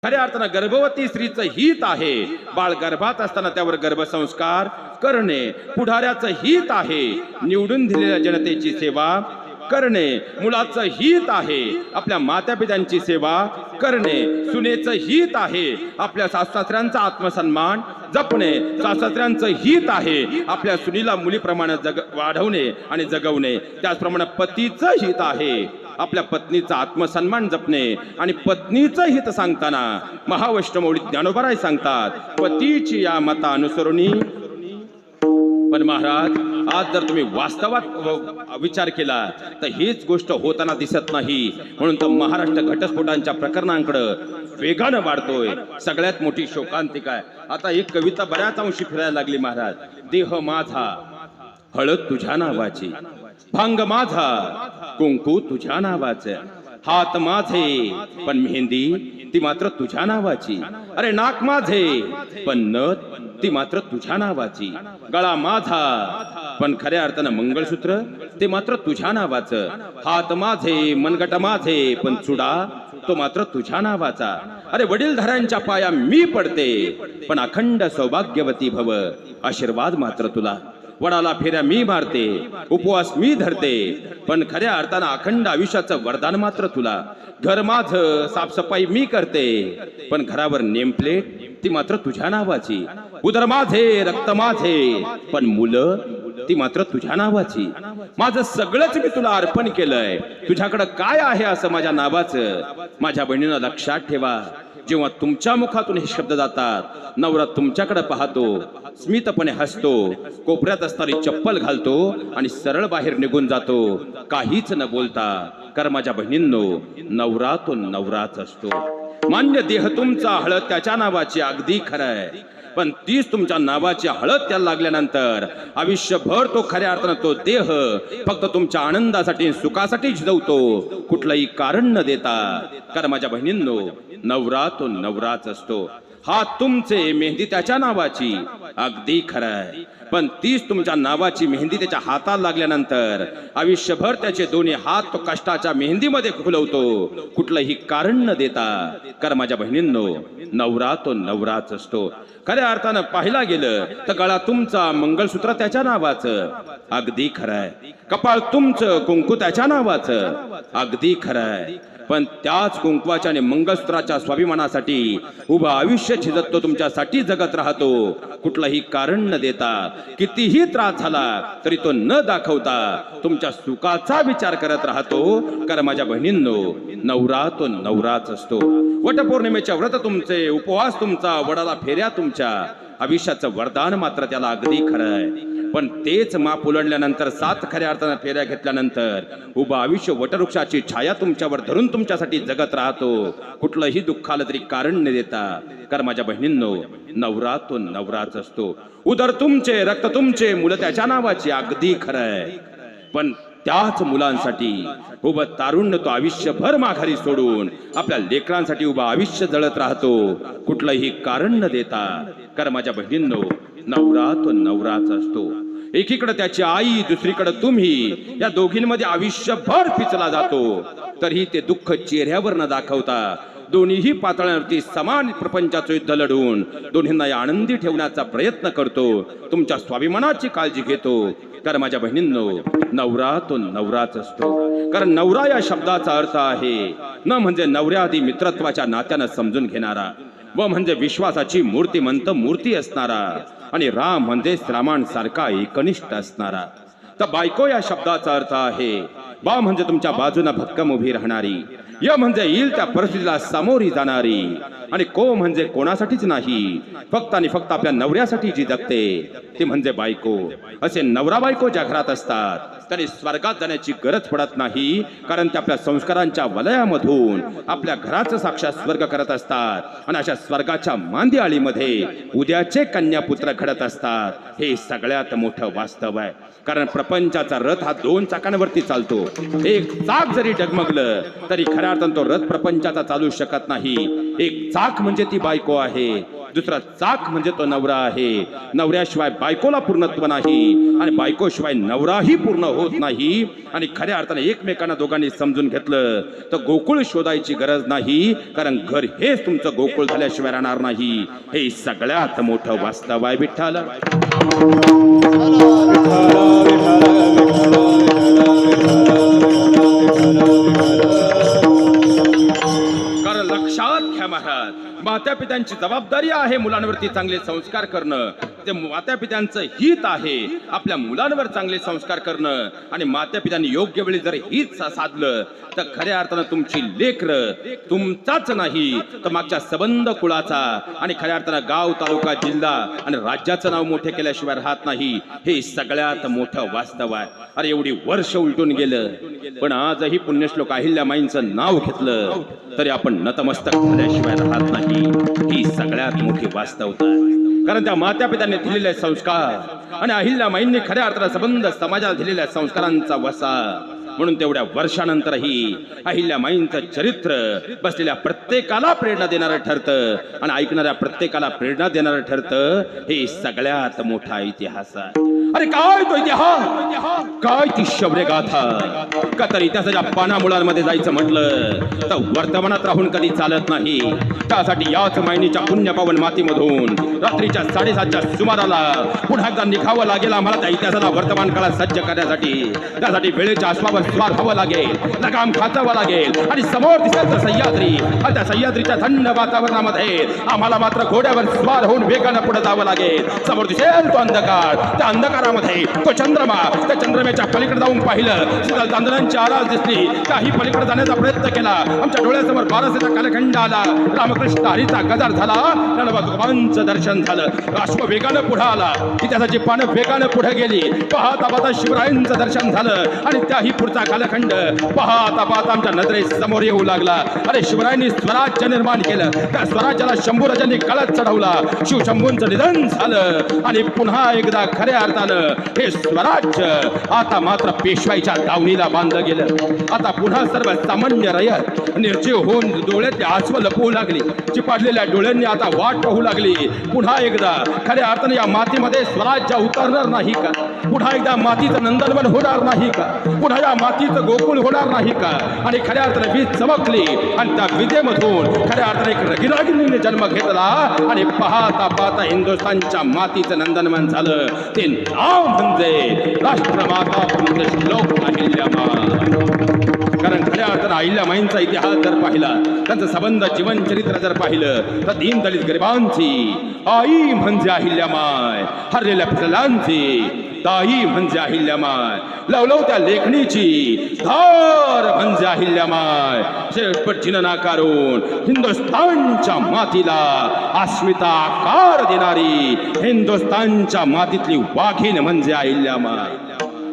खऱ्या अर्थानं गर्भवती स्त्रीचं हित आहे, बाळ गर्भात असताना त्यावर गर्भसंस्कार करणे. पुढाऱ्याचं हित आहे, निवडून दिलेल्या जनतेची सेवा करणे. मुलाचं हित आहे, आपल्या मातापित्यांची सेवा करणे. सुनेचं हित आहे, आपल्या सासऱ्यांचा आत्मसन्मान जपणे. सासऱ्यांचं हित आहे, आपल्या सुनीला मुलीप्रमाणे वाढवणे आणि जगवणे. त्याचप्रमाणे पतीचं हित आहे, आपल्या पत्नीचा आत्मसन्मान जपणे. आणि पत्नीचं हित सांगताना महावैष्णवमौली ज्ञानोबराय सांगतात, पतीची या मता अनुसरुनी. पण महाराज, आज जर तुम्ही वास्तवात विचार केला तर हीच गोष्ट होताना दिसत नाही. म्हणून तर महाराष्ट्र घटस्फोटांच्या प्रकरणांकडे वेगानं वाढतोय. सगळ्यात मोठी शोकांतिका आहे. आता एक कविता बऱ्याच अंशी फिरायला लागली महाराज. देह माझा हळद तुझ्या नावाची, भांग माझा कुंकू तुझ्या नावाचे, हात माझे पण मेहंदी ती मात्र तुझ्या नावाची. अरे नाक माझे पण नथ ती मात्र तुझ्या नावाची. गळा माझा पण खऱ्या अर्थानं मंगळसूत्र ते मात्र तुझ्या नावाचं. हात माझे मनगट माझे पण चुडा तो मात्र तुझ्या नावाचा. अरे वडीलधाऱ्यांच्या पाया मी पडते पण अखंड सौभाग्यवती भव, आशीर्वाद मात्र तुला. वडाला फेऱ्या मी मारते, उपवास मी धरते पण खऱ्या अर्थानं अखंड आयुष्याचं वरदान मात्र तुला. घर माझं साफसफाई मी करते पण घरावर नेमप्लेट ती मात्र तुझ्या नावाची. उदर माझे रक्त माझे पण मुलं ती मात्र तुझ्या नावाची. माझं सगळंच मी तुला अर्पण केलंय, तुझ्याकडं काय आहे असं माझ्या नावाचं. माझ्या बहिणीनं लक्षात ठेवा, जेव्हा तुमच्या मुखातून हे शब्द जातात, नवरा तुमच्याकडे पाहतो, स्मितपणे हसतो, कोपऱ्यात असणारी चप्पल घालतो आणि सरळ बाहेर निघून जातो, काहीच न बोलता. कारण माझ्या बहिणींनो, नवरा तो नवराच असतो. मान्य देह तुमचा हळद त्याच्या नावाची, अगदी खरंय. पण तीच तुमच्या नावाची हळद त्याला लागल्यानंतर आयुष्यभर तो खऱ्या अर्थानं तो देह फक्त तुमच्या आनंदासाठी सुखासाठी झिजवतो, कुठलंही कारण न देता. कारण माझ्या बहिणींनो, नवरा तो नवराच असतो. हात तुमचे मेहंदी त्याच्या नावाची, अगदी खरंय. पण तीच तुमच्या नावाची मेहंदी त्याच्या हाताला लागल्यानंतर आयुष्यभर त्याचे दोन्ही हात तो कष्टाच्या मेहंदीमध्ये खुलवतो, कुठलंही कारण न देता. कारण माझ्या बहिणींनो, नवरा तो नवराच असतो. खऱ्या अर्थानं पाहिला गेलं तर गळा तुमचा, मंगळसूत्र त्याच्या नावाचं, अगदी खरंय. कपाळ तुमचं, कुंकू त्याच्या नावाचं, अगदी खरंय. पण त्याच कुंकवाच्या आणि मंगळसूत्राच्या स्वाभिमानासाठी उभं आयुष्य झिजत तो तुमच्यासाठी जगत राहतो, कुठलंही कारण न देता. कितीही त्रास झाला तरी तो न दाखवता तुमच्या सुखाचा विचार करत राहतो. कारण माझ्या बहिणींनो, नवरा तो नवराच असतो. वटपौर्णिमेच्या व्रत तुमचे, उपवास तुमचा, वडाला फेऱ्या तुमच्या, आयुष्याचं वरदान मात्र त्याला, अगदी खरंय. पण तेच माप उलटल्यानंतर, 7 खऱ्या अर्थानं फेऱ्या घेतल्यानंतर उभं आयुष्य वटवृक्षाची छाया तुमच्यावर धरून तुमच्यासाठी जगत राहतो, कुठलंही दुःख आलं तरी कारण न देता. कारण माझ्या बहिणींनो, नवरा तो नवराच असतो. उदर तुमचे, रक्त तुमचे, मुलं त्याच्या नावाची, अगदी खरंय. पण त्याच मुलांसाठी उभं तारुण्य तो आयुष्यभर माघारी सोडून आपल्या लेकरांसाठी उभं आयुष्य जळत राहतो, कुठलंही कारण न देता. कारण माझ्या बहिणींनो, नवरा तो नवराच असतो. एकीकडे त्याची आई, दुसरीकडे तुम्ही, या दोघींमध्ये आयुष्यभर पिचला जातो. तरीही ते दुःख चेहऱ्यावर न दाखवता दोन्हीही पातळ्यांवरती समान प्रपंचाचं युद्ध लढून दोन्हींना आनंदी ठेवण्याचा प्रयत्न करतो, तुमच्या स्वाभिमानाची काळजी घेतो. कारण माझ्या बहिणींनो, नवरा तो नवराच असतो. कारण नवरा या शब्दाचा अर्थ आहे न म्हणजे नवऱ्याआधी मित्रत्वाच्या नात्यानं समजून घेणारा, व म्हणजे विश्वासाची मूर्तिमंत मूर्ती असणारा, आणि राम म्हणजे रामांसारखा एकनिष्ठ असणारा. तर बायको या शब्दाचा अर्थ आहे बा म्हणजे तुमच्या बाजूने भक्कम उभी राहणारी, य म्हणजे येईल त्या परिस्थितीला सामोरी जाणारी, आणि को म्हणजे कोणासाठीच नाही, फक्त आणि फक्त आपल्या नवऱ्यासाठी जी जगते ती म्हणजे बायको. असे नवरा बायको ज्या घरात असतात त्यांनी स्वर्गात जाण्याची गरज पडत नाही. कारण ते आपल्या संस्कारांच्या वलयामधून आपल्या घराचं साक्षात स्वर्ग करत असतात. आणि अशा स्वर्गाच्या मांदियाळीमध्ये उद्याचे कन्यापुत्र घडत असतात. हे सगळ्यात मोठं वास्तव आहे. कारण प्रपंचाचा रथ हा 2 चाकांवरती चालतो. एक चाक जरी डगमगलं तरी खऱ्या अर्थानं तो रथ प्रपंचाचा चालू शकत नाही. एक चाक म्हणजे ती बायको आहे. दुसरा चाक म्हणजे तो नवरा आहे. नवऱ्याशिवाय बायकोला पूर्णत्व नाही आणि बायकोशिवाय नवराही पूर्ण होत नाही. आणि खऱ्या अर्थाने एकमेकांना दोघांनी समजून घेतलं तर गोकुळ शोधायची गरज नाही, कारण घर हेच तुमचं गोकुळ झाल्याशिवाय राहणार नाही. हे सगळ्यात मोठं वास्तव आहे विठ्ठल. कारण लक्षात घ्या महाराज, माता पित्यांची जबाबदारी आहे मुलांवरती चांगले संस्कार करणं. ते माता पित्यांचं हित आहे आपल्या मुलांवर चांगले संस्कार करणं. आणि माता पित्यांनी योग्य वेळी जर हित साधलं तर खऱ्या अर्थानं तुमची लेकरं तुमचाच नाही तर मागच्या संबंध कुळाचा आणि खऱ्या अर्थानं गाव, तालुका, जिल्हा आणि राज्याचं नाव मोठे केल्याशिवाय राहत नाही. हे सगळ्यात मोठं वास्तव आहे. अरे एवढी वर्ष उलटून गेलं पण आजही पुण्यश्लोक अहिल्यामाईंचं नाव घेतलं तरी आपण नतमस्तक झाल्याशिवाय राहत नाही. ही सगळ्यात मोठी वास्तवता आहे. कारण त्या माता पित्यांनी दिलेले संस्कार आणि अहिल्यामाईंनी खऱ्या अर्थानं संबंध समाजाला दिलेल्या संस्कारांचा वसा. म्हणून तेवढ्या वर्षानंतरही अहिल्यामाईंचं चरित्र बसलेल्या प्रत्येकाला प्रेरणा देणारं ठरतं आणि ऐकणाऱ्या प्रत्येकाला प्रेरणा देणारं ठरतं. हे सगळ्यात मोठा इतिहास आहे. अरे काय तो इतिहास, काय ती शौर्य गाथा. का तर इतिहासाच्या पानामुळांमध्ये जायचं म्हटलं तर वर्तमानात राहून कधी चालत नाही. त्यासाठी याच मायनीच्या पुण्यपावन मातीमधून रात्रीच्या 7:30च्या सुमाराला पुन्हा एकदा निघावं लागेल आम्हाला त्या इतिहासाला वर्तमान काळात सज्ज करण्यासाठी. त्यासाठी वेळेच्या आश्वावर स्वार व्हावं लागेल, लगाम खाचावं लागेल आणि समोर दिसेल तर सह्याद्री. आणि त्या सह्याद्रीच्या थंड वातावरणामध्ये आम्हाला मात्र घोड्यावर स्वार होऊन वेगानं पुढे जावं लागेल. समोर दिसेल तो अंधकार, त्या अंधकारामध्ये तो चंद्रमा. त्या चंद्रमेच्या पलीकडे जाऊन पाहिलं, शीतल चांदण्यांची आरास दिसली. काही पलीकडे जाण्याचा प्रयत्न केला. आमच्या डोळ्यासमोर बारासेचा कालखंड आला. रामकृष्ण हरीचा गजर झाला. ज्ञानोबाचं दर्शन झालं. अश्व वेगानं पुढे आला. इतिहासाची पानं वेगानं पुढे गेली. पाहता पाहता शिवरायांचं दर्शन झालं आणि त्याही पुढचा कालखंड पाहता पाहता आमच्या नजरेसमोर येऊ लागला. अरे शिवरायांनी स्वराज्य निर्माण केलं. त्या स्वराज्याला शंभूराजांनी कळत चढवला. शिवशंभूंचं निधन झालं आणि पुन्हा एकदा खऱ्या अर्थानं हे स्वराज्य आता मात्र पेशवाईच्या दावणीला बांधलं गेलं. आता पुन्हा सर्व सामान्य रयत निर्जीव होऊन डोळ्यातली आसव लपवू लागली. चिपाडलेल्या डोळ्यांनी आता वाट पाहू लागली. पुन्हा एकदा खऱ्या अर्थाने या मातीमध्ये स्वराज्य उतरणार नाही का? पुन्हा एकदा मातीचं नंदनवन होणार नाही का? पुन्हा या मातीचं गोकुळ होणार नाही का? आणि खऱ्या अर्थाने वीज चमकली आणि त्या विजेमधून खऱ्या अर्थाने एक रगिरागिनीने जन्म घेतला आणि पाहता पाहता हिंदुस्थानच्या मातीचं नंदनवन झालं. ते नाव म्हणजे राष्ट्रमाता पुण्यश्लोक अहिल्यामाई. कारण खऱ्या अर्थानं अहिल्यामाईंचा इतिहास जर पाहिला, त्यांचं संबंध जीवन चरित्र जर पाहिलं तर दीनदलित गरिबांची आई म्हणजे अहिल्यामाई, हरलेल्या पितलांची ताई म्हणजे अहिल्यामाई, लवलव त्या लेखणीची धार म्हणजे अहिल्यामाई. शेवटपर्यंत नाकारून हिंदुस्थानच्या मातीला अस्मिता आकार देणारी हिंदुस्थानच्या मातीतली वाघीण म्हणजे अहिल्यामाई.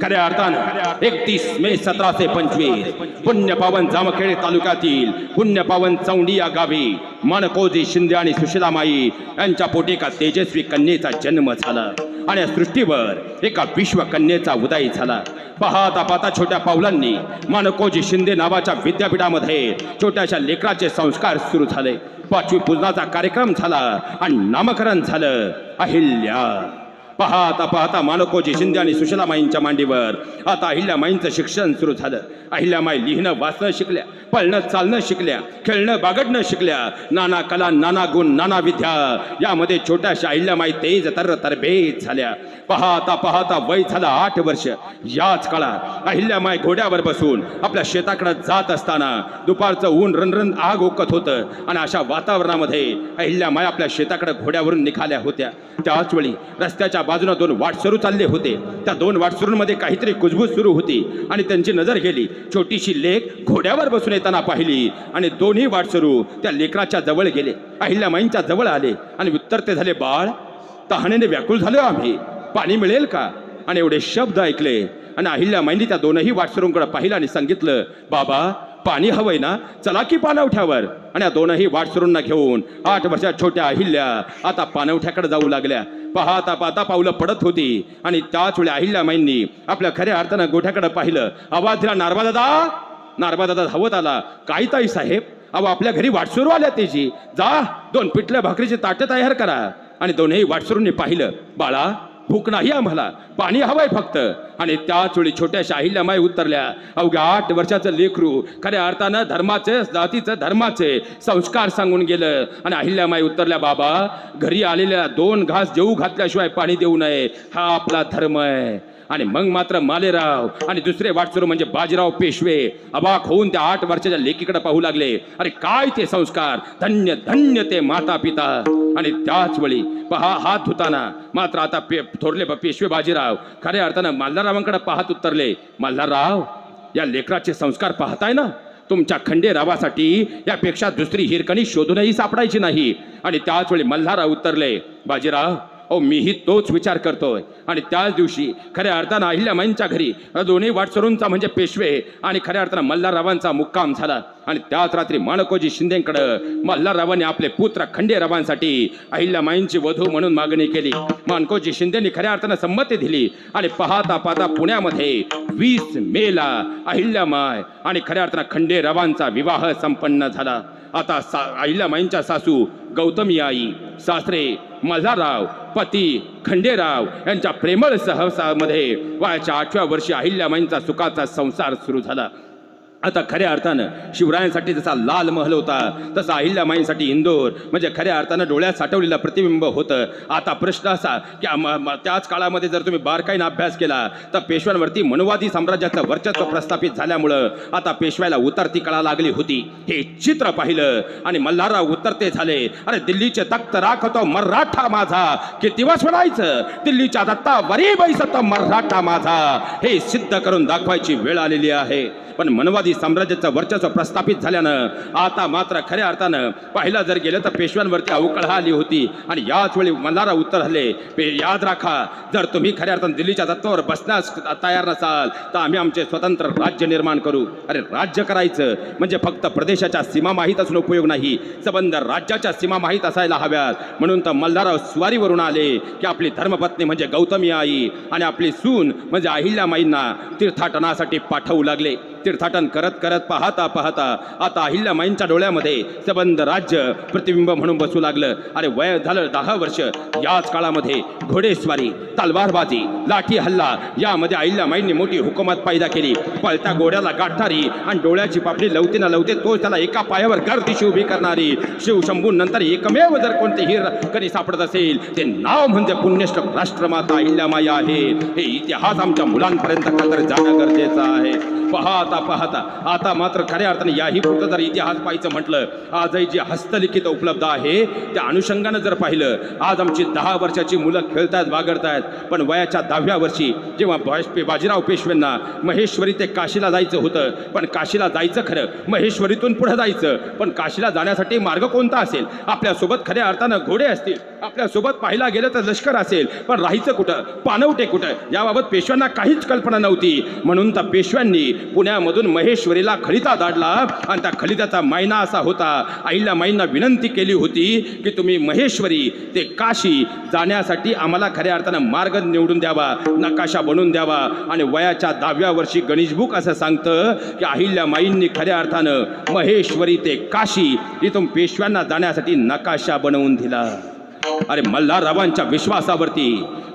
खऱ्या अर्थानं 31 मे 1725 पुण्यपावन जामखेड तालुक्यातील पुण्यपावन चौंडी या गावी माणकोजी शिंदे आणि सुशीलामाई यांच्या पोटी एका तेजस्वी कन्येचा जन्म झाला आणि या सृष्टीवर एका विश्वकन्येचा उदय झाला. पाहता पाहता छोट्या पावलांनी माणकोजी शिंदे नावाच्या विद्यापीठामध्ये छोट्याशा लेकराचे संस्कार सुरू झाले. 5वी पूजनाचा कार्यक्रम झाला आणि नामकरण झालं अहिल्या. पाहता पाहता माणकोजी शिंदे आणि सुशीलामाईंच्या मांडीवर आता अहिल्यामाईंचं शिक्षण सुरू झालं. अहिल्यामाई लिहिणं वाचणं शिकल्या, पळणं चालणं शिकल्या, खेळणं बागडणं शिकल्या. नाना कला, नाना गुण, नाना विद्या यामध्ये छोट्याशा अहिल्यामाई तेज तरबेज झाल्या. पाहता पाहता वय झालं 8 वर्ष. याच काळात अहिल्यामाई घोड्यावर बसून आपल्या शेताकडे जात असताना दुपारचं ऊन रणरण आग ओकत होतं आणि अशा वातावरणामध्ये अहिल्यामाई आपल्या शेताकडे घोड्यावरून निघाल्या होत्या. त्याच वेळी रस्त्याच्या बाजूने 2 वाटसरू चालले होते. त्या 2 वाटसरूंमध्ये काहीतरी कुजबूज सुरू होती आणि त्यांची नजर गेली. छोटीशी लेक घोड्यावर बसून येताना पाहिली आणि दोन्ही वाटसरू त्या लेकराच्या जवळ गेले. अहिल्यामाईंच्या जवळ आले आणि उत्तर ते झाले, बाळ, तहानेने व्याकुळ झालो आम्ही, पाणी मिळेल का? आणि एवढे शब्द ऐकले आणि अहिल्यामाईंनी त्या दोनही वाटसरूंकडे पाहिलं आणि सांगितलं, बाबा, पाणी हवंय ना, चला की पाणवठ्यावर. आणि या दोनही वाटसरूंना घेऊन 8 वर्षात छोट्या अहिल्या आता पाणवठ्याकडे जाऊ लागल्या. पाहता पाहता पावलं पडत होती आणि त्याच वेळी अहिल्यामाईंनी आपल्या खऱ्या अर्थानं गोठ्याकडे पाहिलं. आवाज दिला, नारबा दादा. नारबा दादा धावत आला, काय ताई साहेब, अहो आपल्या घरी वाटसरू आल्या त्याची, जा 2 पिठल्या भाकरीची ताटं तयार करा. आणि दोन्ही वाटसरूंनी पाहिलं, बाळा भूक नाही आम्हाला, पाणी हवंय फक्त. आणि त्याच वेळी छोट्याशा अहिल्यामाई उतरल्या. अवघ्या 8 वर्षाचं लेकरू खऱ्या अर्थानं धर्माचे, जातीचं धर्माचे संस्कार सांगून गेलं. आणि अहिल्यामाई उतरल्या, बाबा घरी आलेल्या 2 घास जेऊ घातल्याशिवाय पाणी देऊ नये, हा आपला धर्म आहे. आणि मग मात्र मालेराव आणि दुसरे वाटसरू म्हणजे बाजीराव पेशवे अबाक होऊन त्या 8 वर्षाच्या लेकीकडे पाहू लागले. अरे काय ते संस्कार, धन्य धन्य ते माता पिता. आणि त्याच वेळी पहा हात धुताना मात्र आता थोरले पेशवे बाजीराव खऱ्या अर्थानं मल्हाररावांकडे पाहत उतरले. मल्हारराव, या लेकराचे संस्कार पाहताय ना, तुमच्या खंडेरावासाठी यापेक्षा दुसरी हिरकणी शोधूनही सापडायची नाही. आणि त्याच वेळी मल्हारराव उतरले, बाजीराव अहो मीही तोच विचार करतोय. आणि त्याच दिवशी खऱ्या अर्थानं अहिल्यामाईंच्या घरी दोन्ही वाटसरूंचा म्हणजे पेशवे आणि खऱ्या अर्थानं मल्हाररावांचा मुक्काम झाला. आणि त्याच रात्री माणकोजी शिंदेकडं मल्हाररावांनी आपले पुत्र खंडेरावांसाठी अहिल्यामाईंची वधू म्हणून मागणी केली. माणकोजी शिंदेनी खऱ्या अर्थानं संमती दिली. आणि पाहता पाहता पुण्यामध्ये 20 मेला अहिल्यामाई आणि खऱ्या अर्थानं खंडेरावांचा विवाह संपन्न झाला. आता अहिल्यामाईंच्या सासू गौतमी आई, सासरे मल्हारराव, पती खंडेराव यांच्या प्रेमळ सहवासामध्ये वयाच्या 8व्या वर्षी अहिल्यामाईंचा सुखाचा संसार सुरू झाला. आता खऱ्या अर्थानं शिवरायांसाठी जसा लाल महल होता तसा अहिल्यामाईंसाठी इंदोर म्हणजे खऱ्या अर्थानं डोळ्यात साठवलेलं प्रतिबिंब होतं. आता प्रश्न असा की त्याच काळामध्ये जर तुम्ही बारकाईनं अभ्यास केला तर पेशव्यांवरती मनुवादी साम्राज्याचं वर्चस्व प्रस्थापित झाल्यामुळं आता पेशव्याला उतरती कळा लागली होती. हे चित्र पाहिलं आणि मल्हारराव उतरते झाले. अरे दिल्लीचे तख्त राखतो मराठा माझा, किती दिवस म्हणायचं, दिल्लीच्या दत्तावरी बैसतो मराठा माझा, हे सिद्ध करून दाखवायची वेळ आलेली आहे. पण मनवादी साम्राज्याचं वर्चस्व प्रस्थापित झाल्यानं आता मात्र खऱ्या अर्थानं पाहिलं जर गेलं तर पेशव्यांवरती अवकळा आली होती. आणि याच वेळी मल्हारराव उत्तर हल्ले, याद राखा, जर तुम्ही खऱ्या अर्थानं दिल्लीच्या तत्वावर बसण्यास तयार नसाल तर आम्ही आमचे स्वतंत्र राज्य निर्माण करू. अरे राज्य करायचं म्हणजे फक्त प्रदेशाच्या सीमा माहीत असणं उपयोग नाही, संबंध राज्याच्या सीमा माहीत असायला हव्यात. म्हणून तर मल्हारराव स्वारीवरून आले की आपली धर्मपत्नी म्हणजे गौतमी आई आणि आपली सून म्हणजे अहिल्यामाईंना तीर्थाटनासाठी पाठवू लागले. तीर्थाटन करत करत पाहता पाहता आता अहिल्यामाईंच्या डोळ्यामध्ये संबंध राज्य प्रतिबिंब म्हणून बसू लागलं. अरे वय झालं 10 वर्ष. याच काळामध्ये घोडेस्वारी, तलवारबाजी, लाठी हल्ला यामध्ये अहिल्यामाईंनी मोठी हुकूमत पैदा केली. पळत्या घोड्याला गाठणारी आणि डोळ्याची पापडी लवते ना लवते तो त्याला एका पायावर गर्दीशी उभी करणारी शिवशंभू नंतर एकमेव जर कोणते हिरकणी सापडत असेल ते नाव म्हणजे पुण्यश्लोक राष्ट्रमाता अहिल्यामाई आहे. हे इतिहास आमच्या मुलांपर्यंत खातर जाणं गरजेचं आहे. पाहता पाहता आता मात्र खऱ्या अर्थाने याही पुढचं जर इतिहास पाहायचं म्हटलं आजही जे हस्तलिखित उपलब्ध आहे त्या अनुषंगानं जर पाहिलं आज आमची 10 वर्षाची मुलं खेळतायत वागडतायत. पण वयाच्या 10व्या वर्षी जेव्हा बाजीराव पेशव्यांना महेश्वरी ते काशीला जायचं होतं, पण काशीला जायचं खरं, महेश्वरीतून पुढे जायचं, पण काशीला जाण्यासाठी मार्ग कोणता असेल? आपल्यासोबत खऱ्या अर्थानं घोडे असतील, आपल्यासोबत पाहायला गेलं तर लष्कर असेल, पण राहायचं कुठं, पाणवटे कुठं याबाबत पेशव्यांना काहीच कल्पना नव्हती. म्हणून तर पेशव्यांनी पुण्यामधून महेश्वरीला खलिता धाडला आणि त्या खलित्याचा मायना असा होता, अहिल्यामाईंना विनंती केली होती की तुम्ही महेश्वरी ते काशी जाण्यासाठी आम्हाला खऱ्या अर्थानं मार्ग निवडून द्यावा, नकाशा बनवून द्यावा. आणि वयाच्या 10व्या वर्षी गणेशबुक असं सांगतं की अहिल्यामाईंनी खऱ्या अर्थानं महेश्वरी ते काशी इथून पेशव्यांना जाण्यासाठी नकाशा बनवून दिला. अरे मल्हाररावांच्या विश्वासावरती,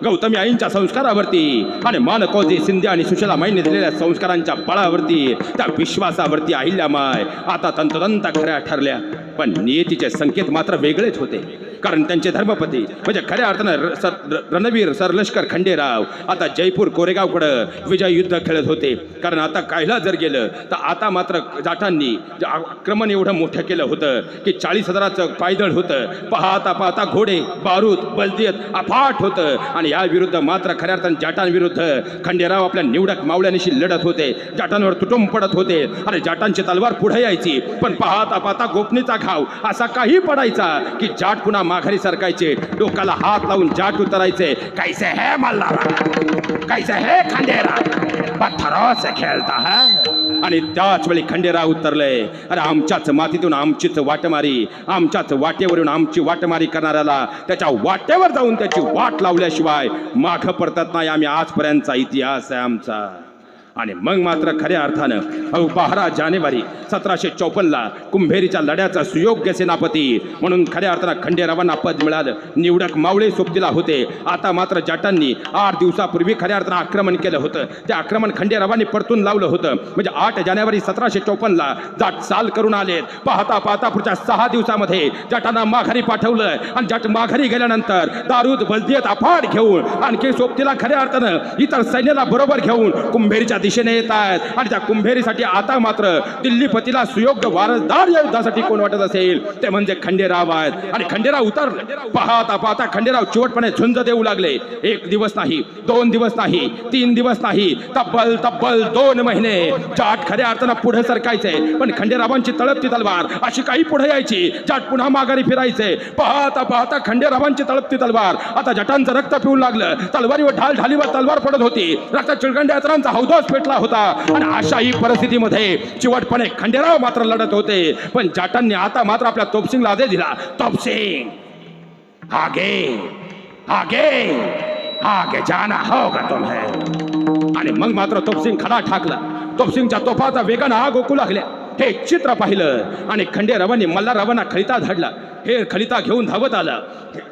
गौतमी आईंच्या संस्कारावरती आणि माणकोजी शिंदे आणि सुशीलामाईंनी दिलेल्या संस्कारांच्या बळावरती, त्या विश्वासावरती अहिल्यामाई आता तंतोतंत खऱ्या ठरल्या. पण नियतीचे संकेत मात्र वेगळेच होते. कारण त्यांचे धर्मपती म्हणजे खऱ्या अर्थानं रणवीर सरलष्कर खंडेराव आता जयपूर कोरेगावकडं विजय युद्ध खेळत होते. कारण आता कायला जर गेलं तर आता मात्र जाटांनी आक्रमण एवढं मोठं केलं होतं की 40,000चं पायदळ होतं. पाहता पाहता घोडे, बारूद, बलदियत अफाट होतं. आणि या विरुद्ध मात्र खऱ्या अर्थानं जाटांविरुद्ध खंडेराव आपल्या निवडक मावळ्यांशी लढत होते, जाटांवर तुटून पडत होते. अरे जाटांची तलवार पुढे यायची, पण पाहता पाहता गोपनीचा घाव असा काही पडायचा की जाट पुन्हा माघारी सरकायचे, डोक्याला हात लावून जाट उतरायचे. कैसे है मल्हारराव, कैसे है खंडेराव, पत्थरों से खेळता है. आणि त्याच वेळी खंडेराव उतरले. अरे आमच्याच मातीतून आमचीच वाटमारी, आमच्याच वाटेवरून आमची वाटमारी करणाऱ्याला त्याच्या वाटेवर जाऊन त्याची वाट लावल्याशिवाय मागं पडतात नाही आम्ही, आजपर्यंतचा इतिहास आहे आमचा. आणि मग मात्र खऱ्या अर्थानं 12 जानेवारी 1754 कुंभेरीच्या लढ्याचा सुयोग्य सेनापती म्हणून खऱ्या अर्थानं खंडेरावांना पद मिळालं. निवडक मावळे सोबतीला होते. आता मात्र जाटांनी 8 दिवसापूर्वी खऱ्या अर्थानं आक्रमण केलं होतं. ते आक्रमण खंडेरावांनी परतून लावलं होतं. म्हणजे 8 जानेवारी 1754 जाट चाल करून आलेत. पाहता पाहता पुढच्या 6 दिवसामध्ये जाटांना माघारी पाठवलं आणि जाट माघारी गेल्यानंतर दारूद बलदियत अफाट घेऊन आणखी सोबतीला खऱ्या अर्थानं इतर सैन्याला बरोबर घेऊन कुंभेरीच्या दिशेने येत आहेत. आणि त्या कुंभेरीसाठी आता मात्र दिल्लीपतीला सुयोग्य वारसदार या युद्धासाठी कोण वाटत असेल ते म्हणजे खंडेराव आहेत. आणि खंडेराव उतरले. पाहता पाहता खंडेराव चिवटपणे झुंज देऊ लागले. 1 दिवस नाही, 2 दिवस नाही, 3 दिवस नाही, तब्बल 2 महिने जाट खऱ्या अर्थानं पुढे सरकायचे. पण खंडेरावांची तळपती तलवार अशी काही पुढे यायची, जाट पुन्हा माघारी फिरायचे. पाहता पाहता खंडेरावांची तळपती तलवार आता जटांचं रक्त पिऊ लागलं. तलवारीवर ढालीवर तलवार पडत होती. रक्त चिळगंड्या यात्रांचा हौदोस पेटला होता. आणि अशाही परिस्थितीमध्ये चिवटपणे खंडेराव मात्र लढत होते. पण जाटांनी आता मात्र आपल्या तोपसिंगला आदेश दिला, तोपसिंग आगे आगे आगे जाना होगा तुम्हें. आणि मग मात्र तोपसिंग खडा ठाकला. तोपसिंगच्या तोफाचा वेगानं आग ओकू लागल्या. हे चित्र पाहिलं आणि खंडेरावांनी मल्हाररावांना खलिता धाडला. हे खलिता घेऊन धावत आला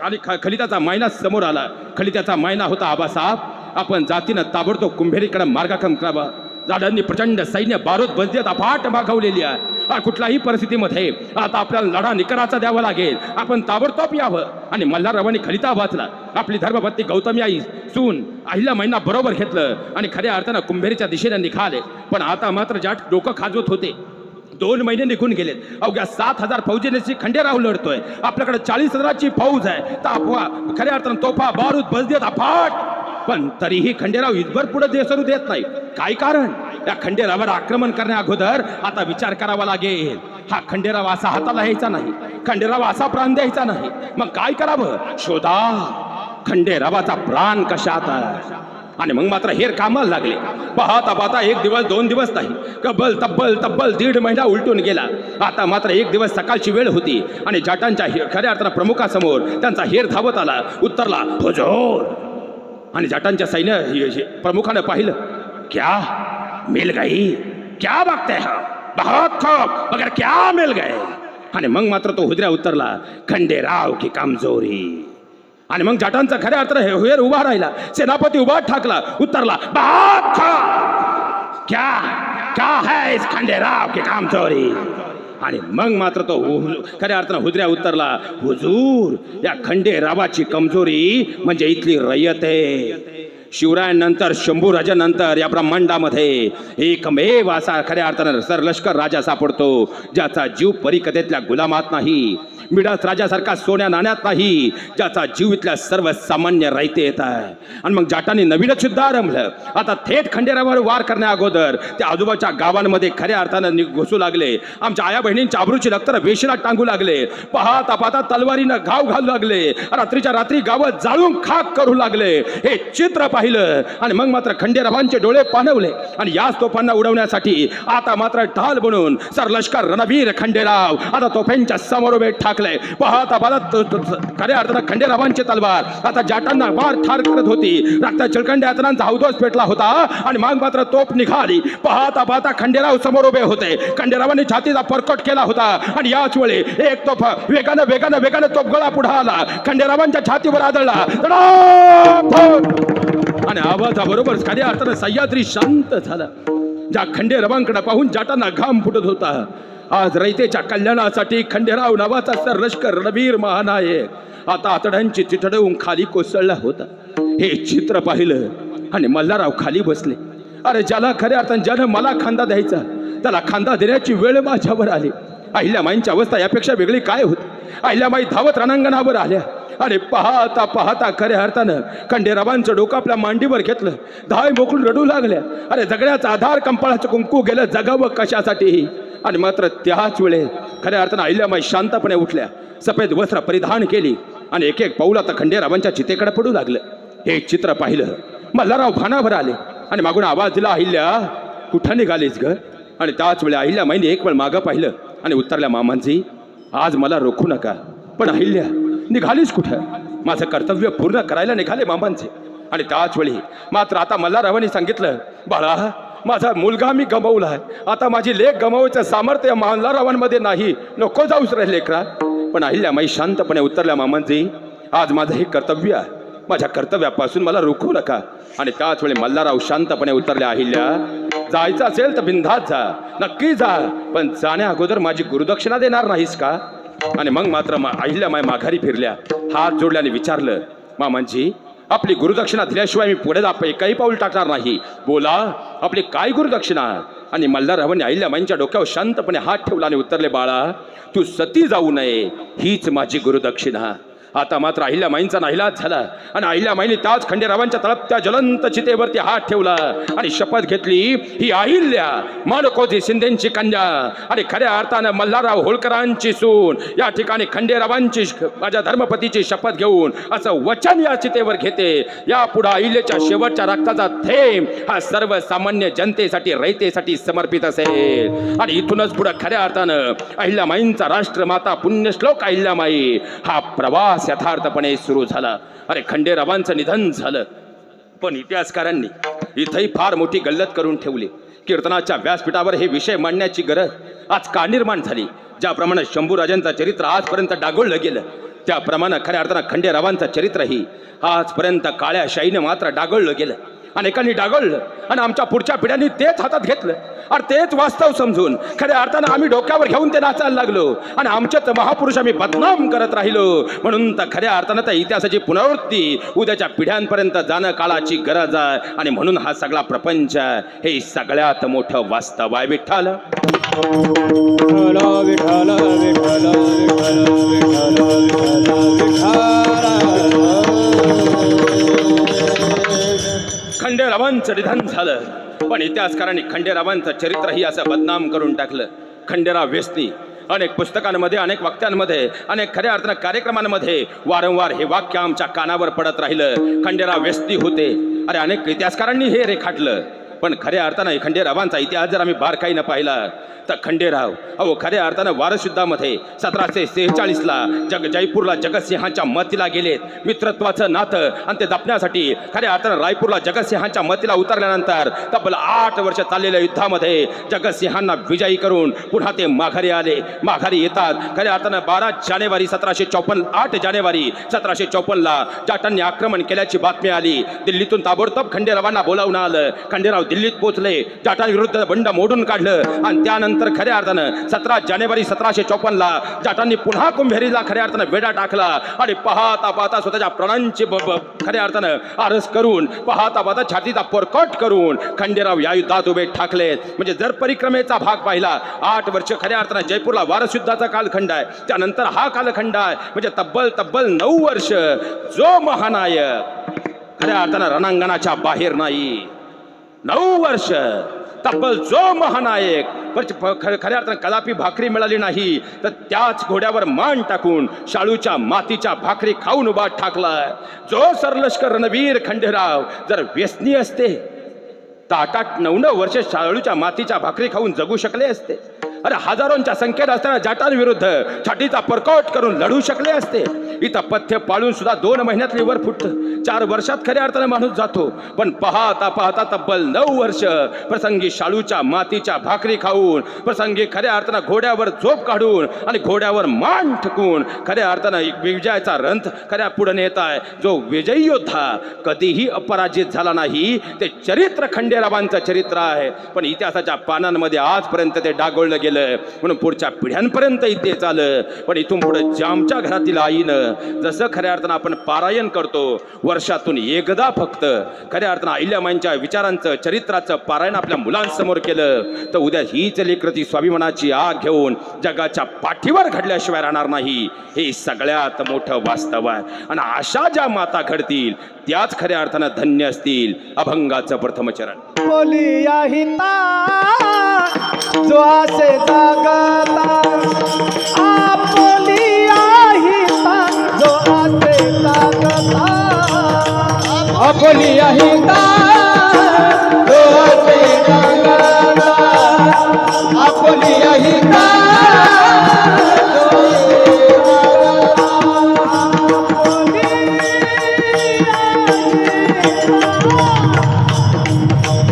आणि खलिताचा मायना समोर आला. खलिताचा मायना होता, आबासाहेब आपण जातीनं ताबडतोब कुंभेरीकडे मार्गक्रमण करावा. जाटांनी प्रचंड सैन्य बारूद बलदियत अफाट मागवलेली आहे. कुठल्याही परिस्थितीमध्ये आता आपल्याला लढा निकराचा द्यावा लागेल. आपण ताबडतोब यावं. आणि मल्हाररावांनी खलिता वाचला. आपली धर्मपत्नी गौतमी आई सून अहिल्यामाईंना बरोबर घेतलं आणि खऱ्या अर्थानं कुंभेरीच्या दिशेने निघाले. पण आता मात्र जाट डोकं खाजवत होते. 2 महिने निघून गेलेत. अवघ्या 7000 फौजेनेची खंडेराव लढतोय. आपल्याकडे 40,000ची फौज आहे. तापवा खऱ्या अर्थानं तोफा बारूद बलदियत अफाट. पण तरीही खंडेराव इतभर पुढे देसरू देत नाही. काय कारण? या खंडेरावावर आक्रमण करण्या अगोदर आता विचार करावा लागेल. हा खंडेराव असा हाताला यायचा नाही. खंडेराव असा प्राण द्यायचा नाही. मग काय करावं? शोधा खंडेरावाचा प्राण कशात आहे. आणि मग मात्र हेर कामाला लागले. पाहता पाहता 1 दिवस 2 दिवस नाही, तब्बल 1.5 महिना उलटून गेला. आता मात्र 1 दिवस सकाळची वेळ होती आणि जाटांच्या खऱ्या अर्थानं प्रमुखासमोर त्यांचा हेर धावत आला. उत्तरला हुजूर. आणि जाटांच्या सैन्य प्रमुखानं पाहिलं. क्या मिल गई? क्या बघते हो? बहुत खूब, मगर क्या मिल गए? आणि मग मात्र तो हुजऱ्या उत्तरला, खंडेराव की कमजोरी. आणि मग जाटांचा खऱ्या अर्थानं हेर उभा राहिला. सेनापती उभा ठाकला. उत्तरला, बहुत खूब, क्या क्या है इस खंडेराव की कमजोरी? आणि मग मात्र तो खऱ्या अर्थानं हुजऱ्या उत्तरला, हुजूर या खंडेरावाची कमजोरी म्हणजे इथली रयत आहे. शिवरायांनंतर शंभूराजानंतर या ब्रह्मांडामध्ये एकमेव असा खऱ्या अर्थानं सरलष्कर राजा सापडतो ज्याचा जीव परिकथेतल्या गुलामात नाही, मिडास राजासारखा सोन्या नाण्यात नाही, ज्याचा जीव इथल्या सर्वसामान्य रयते येत आहे. आणि मग जाटांनी नवीनच युद्ध आरंभलं. आता थेट खंडेरावावर वार करण्या अगोदर त्या आजूबाजूच्या गावांमध्ये खऱ्या अर्थानं घुसू लागले. आमच्या आया बहिणींच्या आबरूची लक्तर वेशीला टांगू लागले. पाहता पाहता तलवारीनं घाव घालू लागले. रात्रीच्या रात्री गावं जाळून खाक करू लागले. हे चित्र पाहिलं आणि मग मात्र खंडेरावांचे डोळे पाणवले. आणि याच तोफांना उडवण्यासाठी आता मात्र ढाल बनून सरलष्कर रणवीर खंडेराव आता तोफांच्या समोर उभे ठाकले. पाहता पाहता खऱ्या अर्थानं खंडेरावांची तलवार आता जाटांना वार ठार करत होती. रक्त चिळकंड्या यात्रांचा हौदोस पेटला होता आणि मग मात्र तोफ निघाली. पाहता पाहता खंडेराव समोर उभे होते. खंडेरावांनी छातीचा परकट केला होता आणि याच वेळी एक तोफ वेगानं तोफगोळा पुढे आला. खंडेरावांच्या छातीवर आदळला आणि आवाजाबरोबर खऱ्या अर्थानं सह्याद्री शांत झाला. ज्या खंडेरावांकडे पाहून जाटांना घाम फुटत होता. आज रयतेच्या कल्याणासाठी खंडेराव नावाचा सरलष्कर रणवीर महानायक आता आतड्यांची चितडवून खाली कोसळला होता. हे चित्र पाहिलं आणि मल्हारराव खाली बसले. अरे ज्याला खऱ्या अर्थानं ज्यानं मला खांदा द्यायचा त्याला खांदा देण्याची वेळ माझ्यावर आली. अहिल्यामाईंची अवस्था यापेक्षा वेगळी काय होती? अहिल्यामाई धावत रणांगणावर आल्या आणि पाहता पाहता खऱ्या अर्थानं खंडेरावांचं डोकं आपल्या मांडीवर घेतलं. धाय मोकळून रडू लागल्या. अरे जगण्याचा आधार कंपाळाचं कुंकू गेलं, जगावं कशासाठी? आणि मात्र त्याच वेळेस खऱ्या अर्थानं अहिल्यामाई शांतपणे उठल्या, सफेद वस्त्र परिधान केली आणि एक एक पाऊल आता खंडेरावांच्या चितेकडे पडू लागलं. हे चित्र पाहिलं मल्हारराव भानावर आले आणि मागून आवाज दिला, अहिल्या कुठं निघालीस ग? आणि त्याच वेळी अहिल्यामाईने एक वेळ मागं पाहिलं आणि उत्तरल्या, मामांजी आज मला रोखू नका, पण अहिल्या निघालीस कुठं? माझं कर्तव्य पूर्ण करायला निघाले मामांचे. आणि त्याच वेळी मात्र आता मल्हाररावांनी सांगितलं, बाळा माझा मुलगा मी गमावलाय, आता माझी लेक गमावायचं सामर्थ्य मल्हाररावांमध्ये नाही. नको जाऊस रे लेकरा. पण अहिल्यामाई शांतपणे उत्तरल्या, मामांजी आज माझं हे कर्तव्य आहे, माझ्या कर्तव्यापासून मला रोखू नका. आणि त्याच वेळी मल्हारराव शांतपणे उतरले, अहिल्या जायचं असेल तर बिनधास्त जा, नक्की जा, पण जाण्या अगोदर माझी गुरुदक्षिणा देणार नाहीस का? आणि मग मात्र अहिल्यामाई माघारी फिरल्या, हात जोडल्याने विचारलं, मामांजी आपली गुरुदक्षिणा दिल्याशिवाय मी पुढे एकही पाऊल टाकणार नाही. बोला आपली काय गुरुदक्षिणा? आणि मल्हाररावांनी अहिल्यामाईंच्या डोक्यावर शांतपणे हात ठेवला आणि उत्तरले, बाळा तू सती जाऊ नये हीच माझी गुरुदक्षिणा. आता मात्र अहिल्यामाईंचा नाईलाज झाला आणि अहिल्यामाईंनी त्याच खंडेरावांच्या तळपत्या ज्वलंत चितेवरती हात ठेवला आणि शपथ घेतली, ही अहिल्या माणकोजी शिंदेची कन्या आणि खऱ्या अर्थानं मल्हारराव होळकरांची सून, या ठिकाणी खंडेरावांची माझ्या धर्मपतीची शपथ घेऊन असं वचन या चितेवर घेते, यापुढे अहिल्याच्या शेवटच्या रक्ताचा थेंब हा सर्वसामान्य जनतेसाठी रयतेसाठी समर्पित असेल. आणि इथूनच पुढे खऱ्या अर्थानं अहिल्यामाईंचा राष्ट्रमाता पुण्यश्लोक अहिल्यामाई हा प्रवास यथार्थपणे सुरू झाला. अरे खंडेरावांचं निधन झालं, पण इतिहासकारांनी इथंही फार मोठी गल्लत करून ठेवली. कीर्तनाच्या व्यासपीठावर हे विषय मांडण्याची गरज आज का निर्माण झाली? ज्याप्रमाणे शंभूराजांचं चरित्र आजपर्यंत डागोळलं गेलं, त्याप्रमाणे खऱ्या अर्थानं खंडेरावांचं चरित्रही आजपर्यंत काळ्या शाईने मात्र डागोळलं गेलं. अनेकांनी डागळलं आणि आमच्या पुढच्या पिढ्यांनी तेच हातात घेतलं आणि तेच वास्तव समजून खऱ्या अर्थानं आम्ही डोक्यावर घेऊन ते नाचायला लागलो आणि आमच्याच महापुरुष आम्ही बदनाम करत राहिलो. म्हणून तर खऱ्या अर्थानं त्या इतिहासाची पुनरावृत्ती उद्याच्या पिढ्यांपर्यंत जाणं काळाची गरज आहे. आणि म्हणून हा सगळा प्रपंच हे सगळ्यात मोठं वास्तव आहे. विठ्ठल विठ्ठल विठ्ठल विठ्ठल खंडेरावांचं निधन झालं, पण इतिहासकारांनी खंडेरावांचं चरित्रही असं बदनाम करून टाकलं. खंडेराव व्यसनी अनेक पुस्तकांमध्ये, अनेक वक्त्यांमध्ये, अनेक खऱ्या अर्थानं कार्यक्रमांमध्ये वारंवार हे वाक्य आमच्या कानावर पडत राहिलं, खंडेराव व्यसनी होते. अरे अनेक इतिहासकारांनी हे रेखाटलं, पण खऱ्या अर्थानं खंडेरावांचा इतिहास जर आम्ही बारकाईनं पाहिला तर खंडेराव खऱ्या अर्थानं वारसयुद्धामध्ये 1746ला जयपूरला जगतसिंहांच्या मतीला गेलेत. मित्रत्वाचं नातं आणि ते जपण्यासाठी खऱ्या अर्थानं रायपूरला जगतसिंहांच्या मतीला उतरल्यानंतर तब्बल 8 वर्ष चाललेल्या युद्धामध्ये जगतसिंहांना विजयी करून पुन्हा ते माघारी आले. माघारी येतात खऱ्या अर्थानं 12 जानेवारी 1754 8 जानेवारी 1754ला जाटांनी आक्रमण केल्याची बातमी आली. दिल्लीतून ताबडतोब खंडेरावांना बोलावून आलं. खंडेराव दिल्लीत पोहोचले, जाटांविरुद्ध बंड मोडून काढलं आणि त्यानंतर खऱ्या अर्थानं 17 जानेवारी 1754ला जाटांनी पुन्हा कुंभेरीला खऱ्या अर्थानं वेढा टाकला आणि पाहता पाहता स्वतःच्या प्राणांची खऱ्या अर्थानं आरस करून, पाहता पाहता छातीचा पोरकट करून खंडेराव या युद्धात उभे ठाकले. म्हणजे जर परिक्रमेचा भाग पाहिला 8 वर्ष खऱ्या अर्थानं जयपूरला वारसयुद्धाचा कालखंड आहे, त्यानंतर हा कालखंड आहे, म्हणजे तब्बल 9 वर्ष जो महानायक खऱ्या अर्थानं रणांगणाच्या बाहेर नाही, 9 वर्ष तब्बल जो महानायक खऱ्या अर्थानं कलापी भाकरी मिळाली नाही तर त्याच घोड्यावर मान टाकून शाळूच्या मातीच्या भाकरी खाऊन उभा ठाकलाय. जो सरलष्कर रणवीर खंडेराव जर व्यसनी असते तर 8-9 वर्ष शाळूच्या मातीच्या भाकरी खाऊन जगू शकले असते. अरे हजारोंच्या संख्येत असताना जाटांविरुद्ध छातीचा परकोट करून लढू शकले असते. इथं पथ्य पाळून सुद्धा 2 महिन्यात लिव्हर फुटतं, 4 वर्षात खऱ्या अर्थानं माणूस जातो. पण पाहता पाहता तब्बल 9 वर्ष प्रसंगी शाळूच्या मातीच्या भाकरी खाऊन, प्रसंगी खऱ्या अर्थानं घोड्यावर झोप काढून आणि घोड्यावर मान ठेवून खऱ्या अर्थानं विजयाचा रंथ खऱ्या पुढे नेत आहे. जो विजयी योद्धा कधीही अपराजित झाला नाही, ते चरित्र खंडेरावांचं चरित्र आहे. पण इतिहासाच्या पानांमध्ये आजपर्यंत ते डागोळलं गेलं, म्हणून पुढच्या पिढ्यांपर्यंत इथे आलं. पण इथून पुढे आमच्या घरातील आईनं जसं खऱ्या अर्थानं आपण पारायण करतो वर्षातून एकदा फक्त खऱ्या अर्थानं अहिल्यामाईंच्या विचारांचं चरित्राचं पारायण आपल्या मुलांसमोर केलं तर उद्या हीच लेकरती स्वाभिमानाची आग घेऊन जगाच्या पाठीवर घडल्याशिवाय राहणार नाही. हे सगळ्यात मोठं वास्तव आहे. आणि अशा ज्या माता घडतील त्याच खऱ्या अर्थानं धन्य असतील. अभंगाचं प्रथम चरण. बोलिया हिता जो आसे जागता, बोलिया हिता जो आसे जागता, बोलिया हिता जो आसे जागता, बोलिया हिता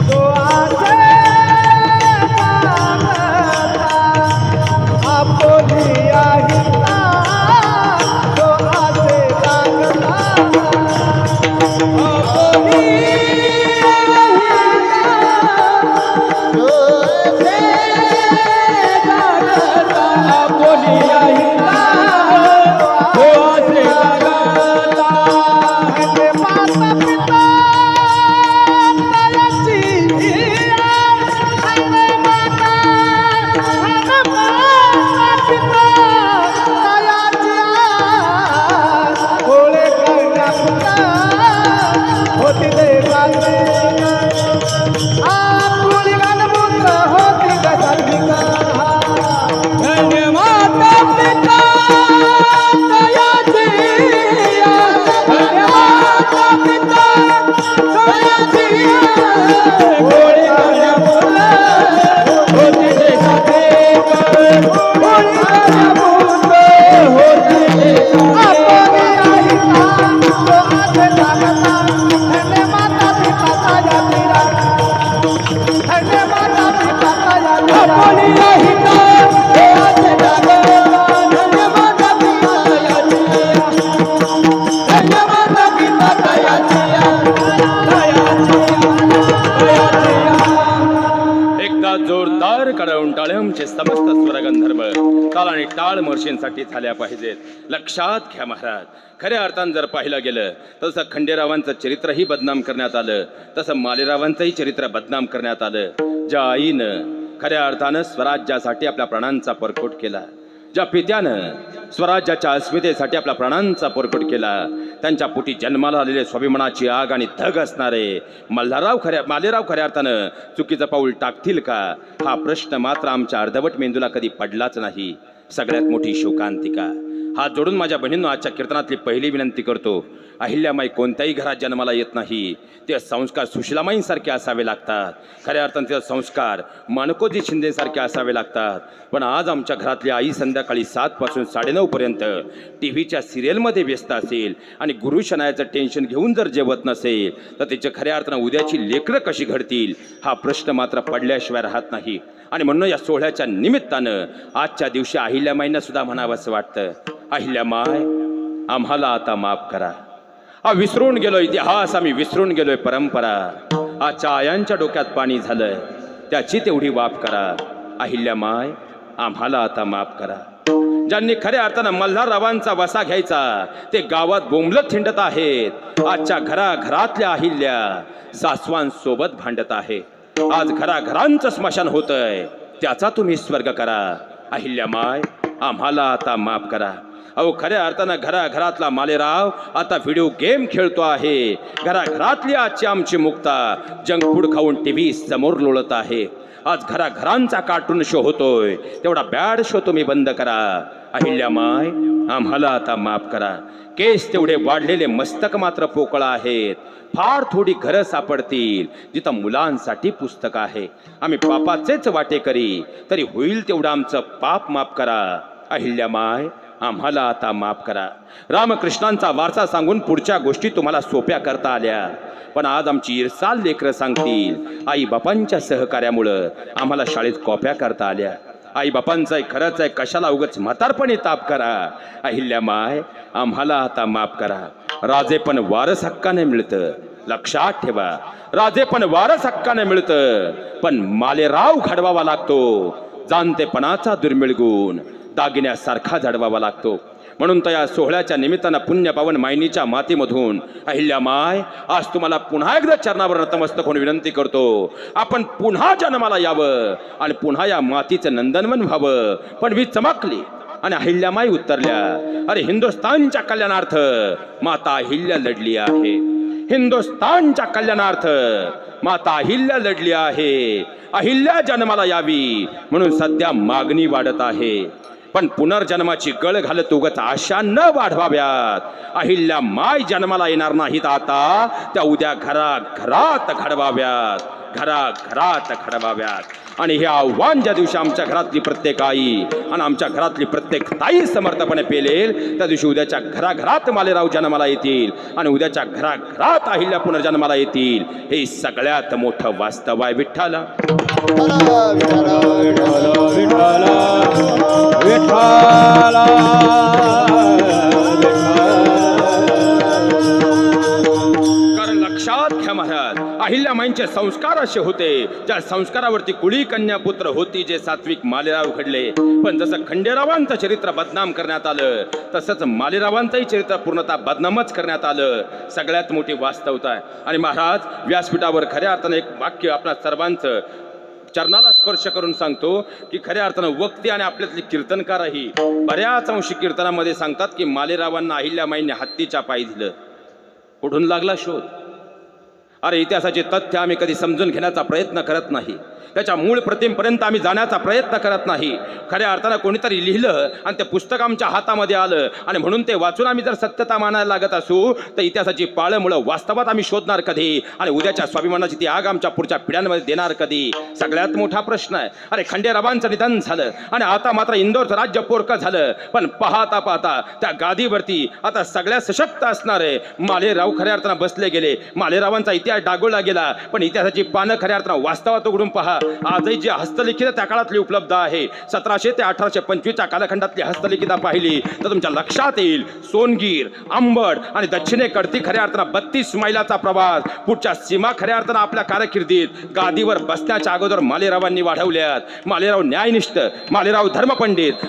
जो आसे होती देवाचे आपुली गाणबुंद होती गसात्विक धन्य माता पिता दयाची धन्य माता पिता दयाची होळी गाणबुंद होती देवाचे होळी गाणबुंद होती देवाचे एकदा जोरदार कडवून टाळ्यांचे समस्त स्वरगंधर्व ताल आणि टाळ महर्षींसाठी झाल्या पाहिजेत. लक्षात घ्या महाराज, खऱ्या अर्थानं जर पाहिलं गेलं तसं खंडेरावांचं चरित्रही बदनाम करण्यात आलं, तसं मालेरावांचंही चरित्र बदनाम करण्यात आलं. ज्या आईनं खऱ्या अर्थानं स्वराज्यासाठी आपल्या प्राणांचा परकोट केला, ज्या पित्यानं स्वराज्याच्या अस्मितेसाठी आपल्या प्राणांचा परकोट केला, त्यांच्या पोटी जन्माला आलेले स्वाभिमानाची आग आणि धग असणारे मालेराव खऱ्या अर्थानं चुकीचं पाऊल टाकतील का, हा प्रश्न मात्र आमच्या अर्धवट मेंदूला कधी पडलाच नाही. सगळ्यात मोठी शोकांतिका. हात जोडून माझ्या बहिणींनो आजच्या कीर्तनातली पहिली विनंती करतो, अहिल्यामाई कोणत्याही घरात जन्माला येत नाही. ते संस्कार सुशीलामाईंसारखे असावे लागतात. खऱ्या अर्थाने ते संस्कार माणकोजी शिंदेसारखे असावे लागतात. पण आज आमच्या घरातली आई संध्याकाळी 7 पासून 9:30 पर्यंत टी व्हीच्या सिरियलमध्ये व्यस्त असेल आणि गुरुशनायाचं टेन्शन घेऊन जर जेवत नसेल तर त्याच्या खऱ्या अर्थानं उद्याची लेकरं कशी घडतील, हा प्रश्न मात्र पडल्याशिवाय राहत नाही. आणि म्हणून या सोहळ्याच्या निमित्तानं आजच्या दिवशी अहिल्यामाईंना सुद्धा म्हणावंसं वाटतं, अहिल्यामाय आम्हाला आता माफ करा. विसरून गेलो इतिहास, आम्ही विसरून गेलोय परंपरा. आजच्या आयांच्या डोक्यात पाणी झालंय, त्याची तेवढी वाफ करा. अहिल्यामाय आम्हाला आता माफ करा. ज्यांनी खऱ्या अर्थानं मल्हाररावांचा वसा घ्यायचा ते गावात बोंबलत थिंडत आहेत. आजच्या घराघरातल्या अहिल्या सासवांसोबत भांडत आहे. आज घराघरांचं स्मशान होतंय, त्याचा तुम्ही स्वर्ग करा. अहिल्यामाय आम्हाला आता माफ करा. अहो खऱ्या अर्थानं घराघरातला मालेराव आता व्हिडिओ गेम खेळतो आहे. घराघरातली आजची आमची मुक्ता जंक फूड खाऊन टीव्ही समोर लोळत आहे. आज घराघरांचा कार्टून शो होतोय, तेवढा बॅड शो तुम्ही बंद करा. अहिल्यामाय आम्हाला आता माफ करा. केस तेवढे वाढलेले, मस्तक मात्र पोकळ आहेत. फार थोडी घरं सापडतील जिथं मुलांसाठी पुस्तक आहे. आम्ही पापाचेच वाटेकरी, तरी होईल तेवढं आमचं पाप माफ करा. अहिल्यामाय आम्हाला आता माफ करा. रामकृष्णांचा वारसा सांगून पुढच्या गोष्टी तुम्हाला सोप्या करता आल्या, पण आज आमची इरसाल लेकरं सांगतील आई बापांच्या सहकार्यामुळं आम्हाला शाळेत कॉप्या करता आल्या. आई बापांचं आहे, खरंच आहे, कशाला उगच म्हातारपणी ताप करा. अहिल्यामाय आम्हाला आता माफ करा. राजे पण वारस हक्काने मिळतं, लक्षात ठेवा. राजे पण वारस हक्काने मिळतं, पण मालेराव घडवावा लागतो. जाणतेपणाचा दुर्मिळ गुण दागिन्यासारखा जडवावा लागतो. म्हणून तर या सोहळ्याच्या निमित्तानं पुण्य पावन मायनीच्या मातीमधून अहिल्यामाय आज तुम्हाला पुन्हा एकदा चरणावर नतमस्तक होऊन विनंती करतो, आपण पुन्हा जन्माला यावं आणि पुन्हा या मातीचं नंदनवन व्हावं. पण वीज चमकली आणि अहिल्यामाई उतरल्या. अरे हिंदुस्थानच्या कल्याणार्थ माता अहिल्या लढली आहे. हिंदुस्थानच्या कल्याणार्थ माता अहिल्या लढली आहे. अहिल्या जन्माला यावी म्हणून सध्या मागणी वाढत आहे. पण पुनर्जन्माची गळ घालत उगत आशा न वाढवाव्यात. अहिल्या माय जन्माला येणार नाहीत आता, त्या उद्या घराघरात घडवाव्यात, घराघरात घडवाव्यात. आणि हे आव्हान ज्या दिवशी आमच्या घरातली प्रत्येक आई आणि आमच्या घरातली प्रत्येक ताई समर्थपणे पेलेल, त्या दिवशी उद्याच्या घराघरात मालेराव जन्माला येतील आणि उद्याच्या घराघरात अहिल्या पुनर्जन्माला येतील. हे सगळ्यात मोठं वास्तव आहे. विठ्ठला लक्षात घ्या महाराज, अहिल्यामाईंचे संस्कार असे होते, ज्या संस्कारावरती कुळी कन्या पुत्र होती, जे सात्विक मालेराव घडले. पण जसं खंडेरावांचं चरित्र बदनाम करण्यात आलं, तसंच मालेरावांचंही चरित्र पूर्णतः बदनामच करण्यात आलं. सगळ्यात मोठी वास्तवता आहे. आणि महाराज व्यासपीठावर खऱ्या अर्थानं एक वाक्य आपल्या सर्वांचं चरणाला स्पर्श करून सांगतो की खऱ्या अर्थानं वक्ती आणि आपल्यातले कीर्तनकारही बऱ्याच अंशी कीर्तनामध्ये सांगतात की मालेरावांना अहिल्यामाईंनी हत्तीच्या पायी दिलं. कुठून लागला शोध? अरे इतिहासाचे तथ्य आम्ही कधी समजून घेण्याचा प्रयत्न करत नाही, त्याच्या मूळ प्रतिमेपर्यंत आम्ही जाण्याचा प्रयत्न करत नाही. खऱ्या अर्थानं कोणीतरी लिहिलं आणि ते पुस्तक आमच्या हातामध्ये आलं आणि म्हणून ते वाचून आम्ही जर सत्यता मानायला लागत असू तर इतिहासाची पाळंमुळं वास्तवात आम्ही शोधणार कधी आणि उद्याच्या स्वाभिमानाची ती आग आमच्या पुढच्या पिढ्यांमध्ये देणार कधी? सगळ्यात मोठा प्रश्न आहे. अरे खंडेरावांचं निधन झालं आणि आता मात्र इंदोरचं राज्य पोरकं झालं, पण पाहता पाहता त्या गादीवरती आता सगळ्या सशक्त असणारे मालेराव खऱ्या अर्थानं बसले गेले. मालेरावांचा इतिहास डागोळला गेला, पण इतिहासाची पानं खऱ्या अर्थानं वास्तवात उघडून पहा. आजही जी हस्तलिखित त्या काळातली उपलब्ध आहे 1700 ते 1825च्या कालखंडातली हस्तलिखित पाहिली तर तुमच्या लक्षात येईल सोनगीर, अंबड आणि दक्षिणेकडती खऱ्या अर्थानं 32 मैलाचा प्रवास पुढच्या सीमा खऱ्या अर्थानं आपल्या कारकिर्दीत गादीवर बसण्याच्या अगोदर मालेरावांनी वाढवल्यात. मालेराव न्यायनिष्ठ, मालेराव धर्मपंडित,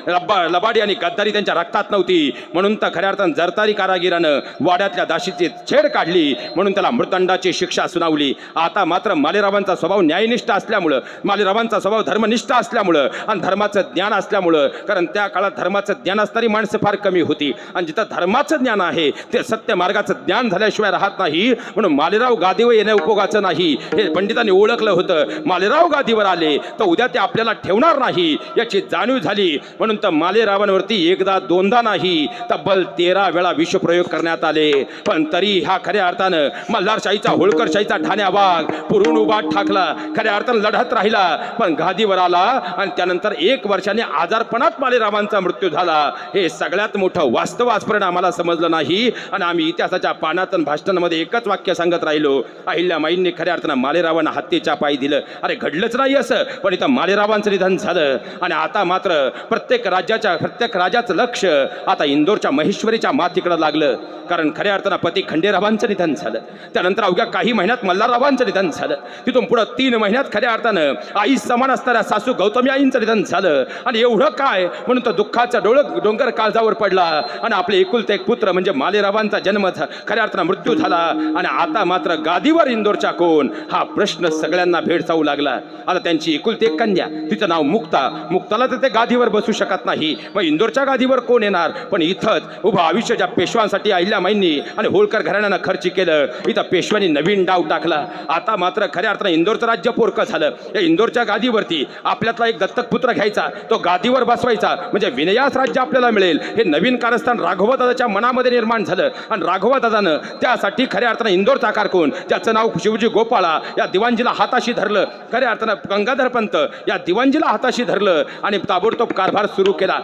लबाडी आणि गद्दारी त्यांच्या रक्तात नव्हती म्हणून तर खऱ्या अर्थानं जरतारी कारागिरानं वाड्यातल्या दाशीची छेड काढली म्हणून त्याला मृत्युदंडाची शिक्षा सुनावली. आता मात्र मालेरावांचा स्वभाव न्यायनिष्ठ असल्यामुळं, मालेरावांचा स्वभाव धर्मनिष्ठ असल्यामुळं आणि धर्माचं ज्ञान असल्यामुळं, कारण त्या काळात धर्माचं ज्ञान असणारी माणसं फार कमी होती आणि जिथं धर्माचं ज्ञान आहे ते सत्य मार्गाचं ज्ञान झाल्याशिवाय राहत नाही. म्हणून मालेराव गादीवर येणं उपयोगाचं नाही हे पंडितांनी ओळखलं होतं. मालेराव गादीवर आले तर उद्या ते आपल्याला ठेवणार नाही याची जाणीव झाली म्हणून तर मालेरावांवरती एकदा दोनदा नाही तब्बल 13 वेळा विषप्रयोग करण्यात आले. पण तरी ह्या खऱ्या अर्थानं मल्हारशाहीचा, होळकरशाहीचा ठाण्या वाघ पुरून उभा ठाकला, खऱ्या अर्थानं लढत राहिला पण गादीवर आला आणि त्यानंतर 1 वर्षाने आजारपणात मालेरावांचा मृत्यू झाला. हे सगळ्यात मोठं वास्तव आजपर्यंत आम्हाला समजलं नाही आणि आम्ही इतिहासाच्या पानात आणि भाषणांमध्ये एकच वाक्य सांगत राहिलो, अहिल्यामाईंनी खऱ्या अर्थानं मालेरावांना हत्तीच्या पायी दिलं. अरे घडलंच नाही असं, पण इथं मालेरावांचं निधन झालं आणि आता मात्र प्रत्येक राजाचं लक्ष आता इंदोरच्या महेश्वरीच्या मातीकडे लागलं. कारण खऱ्या अर्थानं पती खंडेरावांचं निधन झालं, त्यानंतर अवघ्या काही महिन्यात मल्हाररावांचं निधन झालं, तिथून पुढे 3 महिन्यात खऱ्या अर्थानं आई समान असणाऱ्या सासू गौतमी आईंचं निधन झालं. आणि एवढं काय म्हणून तर दुःखाचा डोंगर काळजावर पडला आणि आपले एकुलते एक पुत्र म्हणजे मालेरावांचा जन्म खऱ्या अर्थानं मृत्यू झाला. आणि आता मात्र गादीवर इंदोरच्या कोण हा प्रश्न सगळ्यांना भेडसावू लागला. आता त्यांची एकुलती एक कन्या, तिचं नाव मुक्ताला तर ते गादीवर बसू शकत नाही, मग इंदोरच्या गादीवर कोण येणार? पण इथंच उभं आयुष्य ज्या पेशवांसाठी अहिल्यामाईंनी आणि होळकर घराण्यानं खर्च केलं, इथं पेशव्यांनी नवीन डाव टाकला. आता मात्र खऱ्या अर्थानं इंदोरचं राज्य पोरकं झालं. या इंदोरच्या गादीवरती आपल्यातला एक दत्तक पुत्र घ्यायचा, तो गादीवर बसवायचा म्हणजे विनयास राज्य आपल्याला मिळेल. हे नवीन कारस्थान राघवदादाच्या मनामध्ये निर्माण झालं आणि राघवदादानं त्यासाठी खऱ्या अर्थानं इंदोरचा कारकून ज्याचं नाव शिवजी गोपाळा या दिवाणजीला हाताशी धरलं, खऱ्या अर्थानं गंगाधर पंत या दिवाणजीला हाताशी धरलं आणि ताबडतोब कारभार सुरू केला.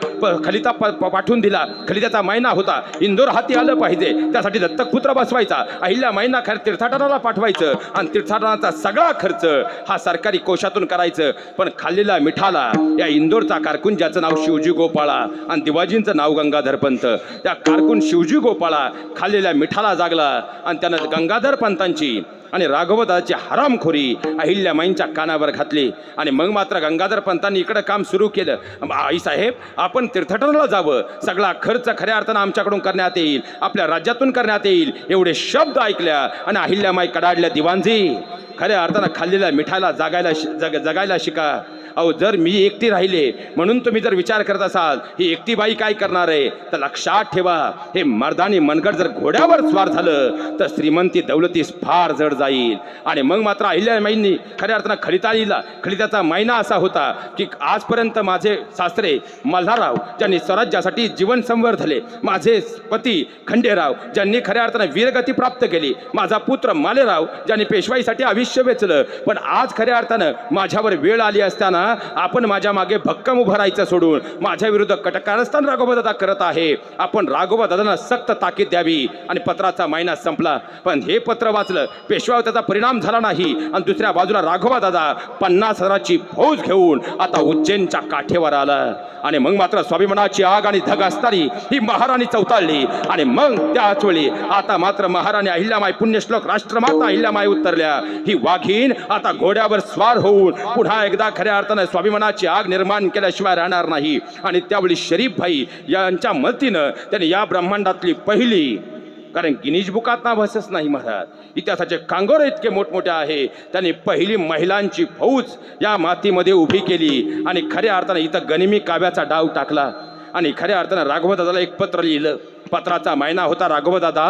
खलिता पाठवून दिला. खलित्याचा महिना होता, इंदोर हाती आलं पाहिजे त्यासाठी दत्तक पुत्र बसवायचा, अहिल्यामाईंना खरं तीर्थाटनाला पाठवायचं आणि तीर्थाटनाचा सगळा खर्च हा सरकारी कोशातून करायचं. पण खाल्लेला मिठाला या इंदोरचा कारकून ज्याचं नाव शिवजी गोपाळा आणि दिवाजींचं नाव गंगाधर पंत, त्या कारकून शिवजी गोपाळा खाल्लेल्या मिठाला जागला आणि त्यानं गंगाधर पंतांची आणि राघवदादाची हरामखोरी अहिल्यामाईंच्या कानावर घातली. आणि मग मात्र गंगाधर पंतांनी इकडं काम सुरू केलं. आई साहेब आपण तीर्थाटनाला जावं, सगळा खर्च खऱ्या अर्थानं आमच्याकडून करण्यात येईल, आपल्या राज्यातून करण्यात येईल एवढे शब्द ऐकल्या आणि अहिल्यामाई कडाडल्या, दिवाणजी खऱ्या अर्थानं खाल्लेल्या मिठाला जगायला शिका. अहो जर मी एकटी राहिले म्हणून तुम्ही जर विचार करत असाल ही एकटी बाई काय करणार आहे, तर लक्षात ठेवा हे मर्दानी मनगट जर घोड्यावर स्वार झालं तर श्रीमंती दौलतीस फार जड जाईल. आणि मग मात्र अहिल्यामाईंनी खऱ्या अर्थानं खलित्याचा महिना असा होता की आजपर्यंत माझे सासरे मल्हारराव ज्यांनी स्वराज्यासाठी जीवन संवर झाले, माझे पती खंडेराव ज्यांनी खऱ्या अर्थानं वीरगती प्राप्त केली, माझा पुत्र मालेराव ज्यांनी पेशवाईसाठी आयुष्य वेचलं, पण आज खऱ्या अर्थानं माझ्यावर वेळ आली असताना आपण माझ्या मागे भक्कम उभं राहायचं सोडून माझ्या विरुद्ध कारस्थान राघवदादा करत आहे. आपण राघवदादांना सक्त ताकीद द्यावी. आणि पत्राचा महिना संपला, पण हे पत्र वाचलं, पेशव्यावर त्याचा परिणाम झाला नाही आणि दुसऱ्या बाजूला राघवदादा 50,000ची फौज घेऊन आता उज्जैनच्या काठेवर आला. आणि मग मात्र स्वाभिमानाची आग आणि धग असणारी ही महाराणी चौताळली. आणि मग त्याच वेळी आता मात्र महाराणी अहिल्यामाई पुण्यश्लोक राष्ट्रमाता अहिल्यामाई उतरल्या. ही वाघीण आता घोड्यावर स्वार होऊन पुन्हा एकदा खऱ्या अर्थानं स्वाभिमानाची आग निर्माण केल्याशिवाय राहणार नाही. आणि त्यावेळी शरीफ भाई यांच्या मदतीनं त्यांनी या ब्रह्मांडातली पहिली, कारण गिनीज बुकात नाव असंच नाही महाराज, इतिहासाचे कांगोर इतके मोठमोठे आहे, त्यांनी पहिली महिलांची फौज या मातीमध्ये उभी केली आणि खऱ्या अर्थानं इथं गनिमी काव्याचा डाव टाकला. आणि खऱ्या अर्थानं राघवदादाला एक पत्र लिहिलं. पत्राचा महिना होता. राघवदादा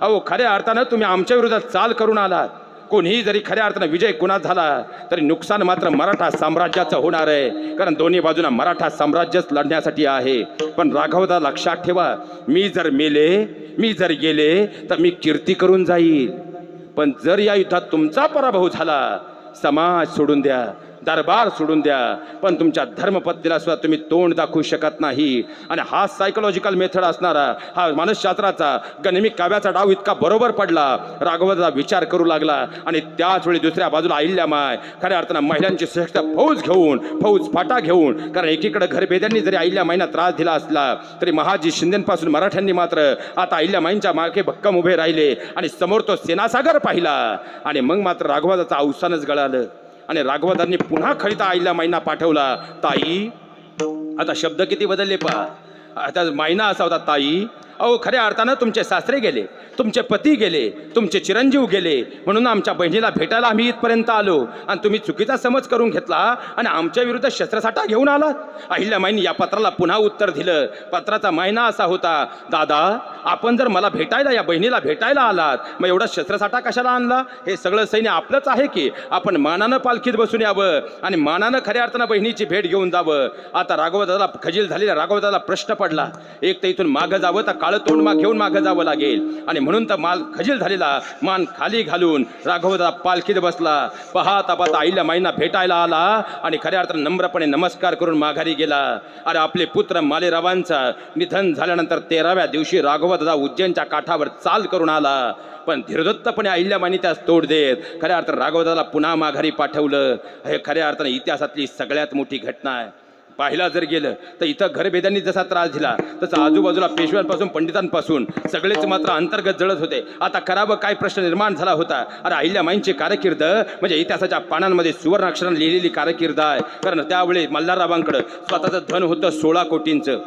अहो खऱ्या अर्थानं तुम्ही आमच्या विरोधात चाल करून आलात, कोणीही जरी खऱ्या अर्थानं विजय कुणात झाला तरी नुकसान मात्र मराठा साम्राज्याचं होणार आहे, कारण दोन्ही बाजूला मराठा साम्राज्यच लढण्यासाठी आहे. पण राघवदा लक्षात ठेवा, मी जर गेले तर मी कीर्ती करून जाईल, पण जर या युद्धात तुमचा पराभव झाला, समाज सोडून द्या, दरबार सोडून द्या, पण तुमच्या धर्मपत्नीला सुद्धा तुम्ही तोंड दाखवू शकत नाही. आणि हा सायकोलॉजिकल मेथड असणारा हा मानसशास्त्राचा गनिमी काव्याचा डाव इतका बरोबर पडला. राघवदा विचार करू लागला आणि त्याच वेळी दुसऱ्या बाजूला अहिल्यामाय खऱ्या अर्थानं महिलांची सशक्त फौज फाटा घेऊन, कारण एकीकडे घरभेद्यांनी जरी अहिल्यामाईंना त्रास दिला असला तरी महाजी शिंदेपासून मराठ्यांनी मात्र आता अहिल्यामाईंच्या मागे भक्कम उभे राहिले आणि समोर तो सेनासागर पाहिला. आणि मग मात्र राघवदाचं अवसानच गळालं आणि राघवदांनी पुन्हा खरिता अहिल्यामाईंना पाठवला. ताई, आता शब्द किती बदलले पहा. आता मायना असा होता, ताई अहो खऱ्या अर्थानं तुमचे सासरे गेले, तुमचे पती गेले, तुमचे चिरंजीव गेले, म्हणून आमच्या बहिणीला भेटायला आम्ही इथपर्यंत आलो आणि तुम्ही चुकीचा समज करून घेतला आणि आमच्या विरुद्ध शस्त्रसाठा घेऊन आलात. अहिल्यामाईंनी या पत्राला पुन्हा उत्तर दिलं. पत्राचा मायना असा होता, दादा आपण जर मला भेटायला, या बहिणीला भेटायला आलात, मग एवढा शस्त्रसाठा कशाला आणला? हे सगळं सैन्य आपलंच आहे की, आपण मानानं पालखीत बसून यावं आणि मानानं खऱ्या अर्थानं बहिणीची भेट घेऊन जावं. आता राघवदाला खजील झालेला राघवदाला प्रश्न पडला, एक तर इथून मागं जावं तर काळं तोंड घेऊन मागं जावं लागेल, आणि म्हणून तर माल खजील झालेला मान खाली घालून राघवदा पालखीत बसला. पाहता पाहता अहिल्यामाईंना भेटायला आला आणि खऱ्या अर्थानं नम्रपणे नमस्कार करून माघारी गेला. अरे आपले पुत्र मालेरावांचं निधन झाल्यानंतर 13व्या दिवशी राघवदा उज्जैनच्या काठावर चाल करून आला, पण धीरदत्तपणे अहिल्यामाईंनी त्यास तोड देत खऱ्या अर्थानं राघवदाला पुन्हा माघारी पाठवलं. हे खऱ्या अर्थानं इतिहासातली सगळ्यात मोठी घटना आहे. पाहिला जर गेलं तर इथं घरभेद्यांनी जसा त्रास दिला तसा आजूबाजूला पेशव्यांपासून पंडितांपासून सगळेच मात्र अंतर्गत जळत होते. आता करावं काय प्रश्न निर्माण झाला होता. अरे अहिल्यामाईंची कारकीर्द म्हणजे इतिहासाच्या पानांमध्ये सुवर्ण अक्षराने लिहिलेली कारकीर्द आहे, कारण त्यावेळी मल्हाररावांकडं स्वतःचं धन होतं 16 कोटींचं.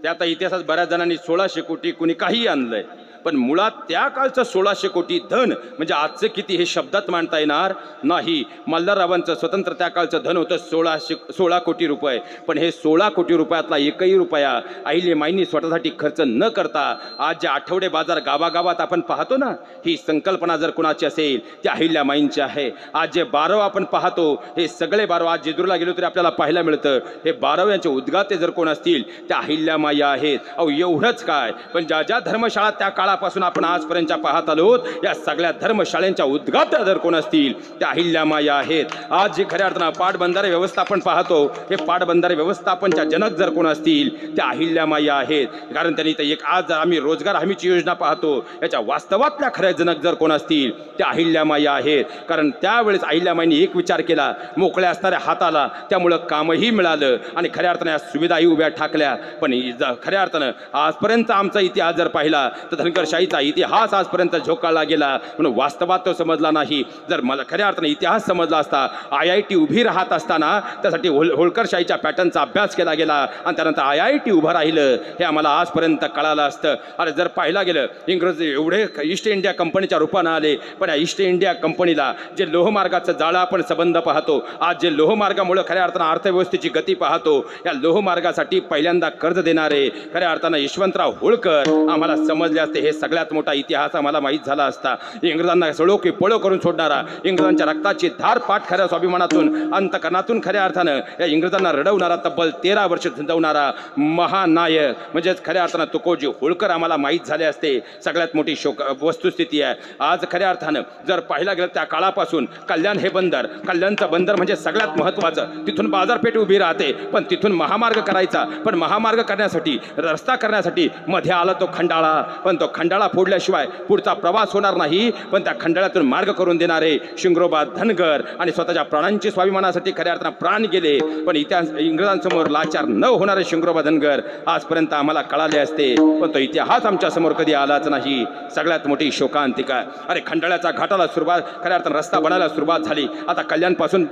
ते आता इतिहासात बऱ्याच जणांनी 1600 कोटी कुणी काही आणलंय, पण मुळात त्या काळचं 1600 कोटी धन म्हणजे आजचं किती हे शब्दात मांडता येणार नाही. मल्हाररावांचं स्वतंत्र त्या काळचं धन होतं 16 कोटी रुपये, पण हे 16 कोटी रुपयातला एकही रुपया अहिल्यामाईंनी स्वतःसाठी खर्च न करता आज जे आठवडे बाजार गावागावात आपण पाहतो ना, ही संकल्पना जर कोणाची असेल ती अहिल्यामाईंची आहे. आज जे 12 आपण पाहतो हे सगळे 12 आज जेजुरीला गेलो तरी आपल्याला पाहायला मिळतं. हे 12 यांचे उद्गाते जर कोण असतील त्या अहिल्यामाई आहेत. अहो एवढंच काय, पण ज्या ज्या धर्मशाळा त्या काळापासून आपण आजपर्यंत पाहत आलो या सगळ्या धर्मशाळांच्या उद्गात्या जर कोण असतील त्या अहिल्यामाई आहेत. आज जे खऱ्या अर्थानं पाटबंधारे व्यवस्थापन पाहतो हे पाटबंधारे व्यवस्थापनच्या जनक जर कोण असतील त्या अहिल्यामाई आहेत, कारण त्यांनी तर एक आज आम्ही रोजगार हमीची योजना पाहतो याच्या वास्तवातल्या खऱ्या जनक जर कोण असतील त्या अहिल्यामाई आहेत. कारण त्यावेळेस अहिल्यामाईंनी एक विचार केला, मोकळ्या असणाऱ्या हाताला त्यामुळं कामही मिळालं आणि खऱ्या अर्थानं या सुविधाही उभ्या ठाकल्या. पण खऱ्या अर्थानं आजपर्यंत आमचा इतिहास जर पाहिला तर धनगरशाहीचा इतिहास आजपर्यंत झोकाळला गेला, म्हणून वास्तवात तो समजला नाही. जर मला खऱ्या अर्थानं इतिहास समजला असता, IIT उभी राहत असताना त्यासाठी होळकरशाहीच्या पॅटर्नचा अभ्यास केला गेला आणि त्यानंतर IIT उभं राहिलं हे आम्हाला आजपर्यंत कळालं असतं. अरे जर पाहिला गेलं इंग्रज एवढे ईस्ट इंडिया कंपनीच्या रूपानं आले, पण या ईस्ट इंडिया कंपनीला जे लोहमार्गाचं जाळं आपण संबंध पाहतो, आज जे लोहमार्गामुळे खऱ्या अर्थानं अर्थव्यवस्थेची गती पाहतो, या लोहमार्गासाठी पहिल्यांदा कर्ज देणारे खऱ्या अर्थानं यशवंतराव होळकर आम्हाला समजले असते. हे सगळ्यात मोठा इतिहास आम्हाला माहीत झाला असता. इंग्रजांना सळो की पळो करून सोडणारा, इंग्रजांच्या रक्ताची धार पाठ खऱ्या स्वाभिमानातून अंतकरणातून खऱ्या अर्थानं या इंग्रजांना रडवणारा, तब्बल 13 वर्ष झुंजवणारा महानायक म्हणजेच खऱ्या अर्थानं तुकोजी होळकर आम्हाला माहीत झाले असते. सगळ्यात मोठी वस्तुस्थिती आहे. आज खऱ्या अर्थानं जर पाहिला गेलं त्या काळापासून कल्याण हे बंदर, कल्याणचं बंदर म्हणजे सगळ्यात महत्त्वाचं, तिथून बाजारपेठ उभी राहते, पण तिथून महामार्ग करायचा, पण महामार्ग करण्यासाठी रस्ता करण्यासाठी मध्ये आला तो खंडाळा, पण तो खंडाळा फोडल्याशिवाय पुढचा प्रवास होणार नाही. पण त्या खंडाळ्यातून मार्ग करून देणारे शिंगरोबा धनगर आणि स्वतःच्या प्राणांची स्वाभिमानासाठी खऱ्या अर्थानं प्राण गेले, पण इतिहास इंग्रजांसमोर लाचार न होणारे शिंगरोबा धनगर आजपर्यंत आम्हाला कळाले असते, पण तो इतिहास आमच्या समोर कधी आलाच नाही. सगळ्यात मोठी शोकांतिका. अरे खंडाळ्याच्या घाटाला सुरुवात, खऱ्या अर्थानं रस्ता बनायला सुरुवात झाली. आता कल्याणपासून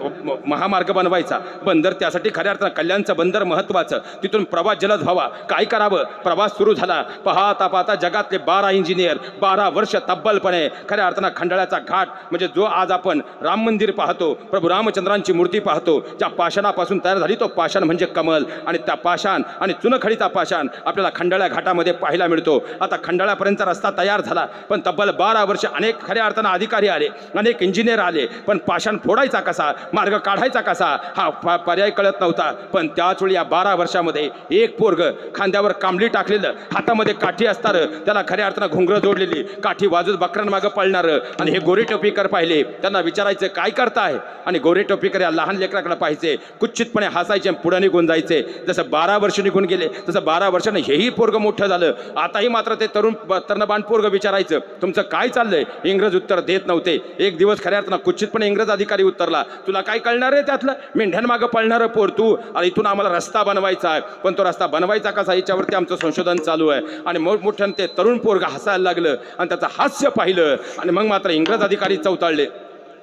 महामार्ग बनवायचा, बंदर त्यासाठी खऱ्या अर्थानं कल्याणचं बंदर महत्त्वाचं, तिथून प्रवास जलद व्हावा. काय करावं, प्रवास सुरू झाला. पाहता पाहता जगातले 12 इंजिनियर 12 वर्ष तब्बलपणे खऱ्या अर्थानं खंडाळ्याचा घाट म्हणजे जो आज आपण राम मंदिर पाहतो, प्रभू रामचंद्रांची मूर्ती पाहतो, ज्या पाषाणापासून तयार झाली तो पाषाण म्हणजे कमल, आणि त्या पाषाण आणि चुनखडीचा पाषाण आपल्याला खंडाळ्या घाटामध्ये पाहायला मिळतो. आता खंडाळ्यापर्यंतचा रस्ता तयार झाला, पण तब्बल 12 वर्ष अनेक खऱ्या अर्थानं अधिकारी आले, अनेक इंजिनियर आले, पण पाषाण फोडायचा कसा, मार्ग काढायचा कसा हा पर्याय कळत नव्हता. पण त्याच वेळी या 12 वर्षामध्ये एक पोरग खांद्यावर कांबली टाकलेलं, हातामध्ये काठी असणार, त्याला खऱ्या अर्थानं घुंगरं जोडलेली, काठी वाजूत बकरांमागं पळणार, आणि हे गोरे टोपीकर पाहिले. त्यांना विचारायचं काय करताय, आणि गोरे टोपीकर या लहान लेकराकडे पाहायचे, कुचितपणे हसायचे, पुढे निघून जायचे. जसं 12 वर्ष निघून गेले तसं 12 वर्षानं हेही पोरग मोठं झालं. आताही मात्र ते तरुणबाण पोरग विचारायचं तुमचं काय चाललंय. इंग्रज उत्तर देत नव्हते. एक दिवस खऱ्या अर्थानं कुचितपणे इंग्रज अधिकारी उत्तरला, तुला काय कळणार आहे त्यातलं, मेंढ्यांमागं पळणारं पोर तू, आणि इथून आम्हाला रस्ता बनवायचा आहे, पण तो रस्ता बनवायचा कसा याच्यावरती आमचं संशोधन चालू आहे. आणि मोठमोठ्यानं ते तरुण पोरग हसायला लागलं, आणि त्याचं हास्य पाहिलं, आणि मग मात्र इंग्रज अधिकारी चौताळले.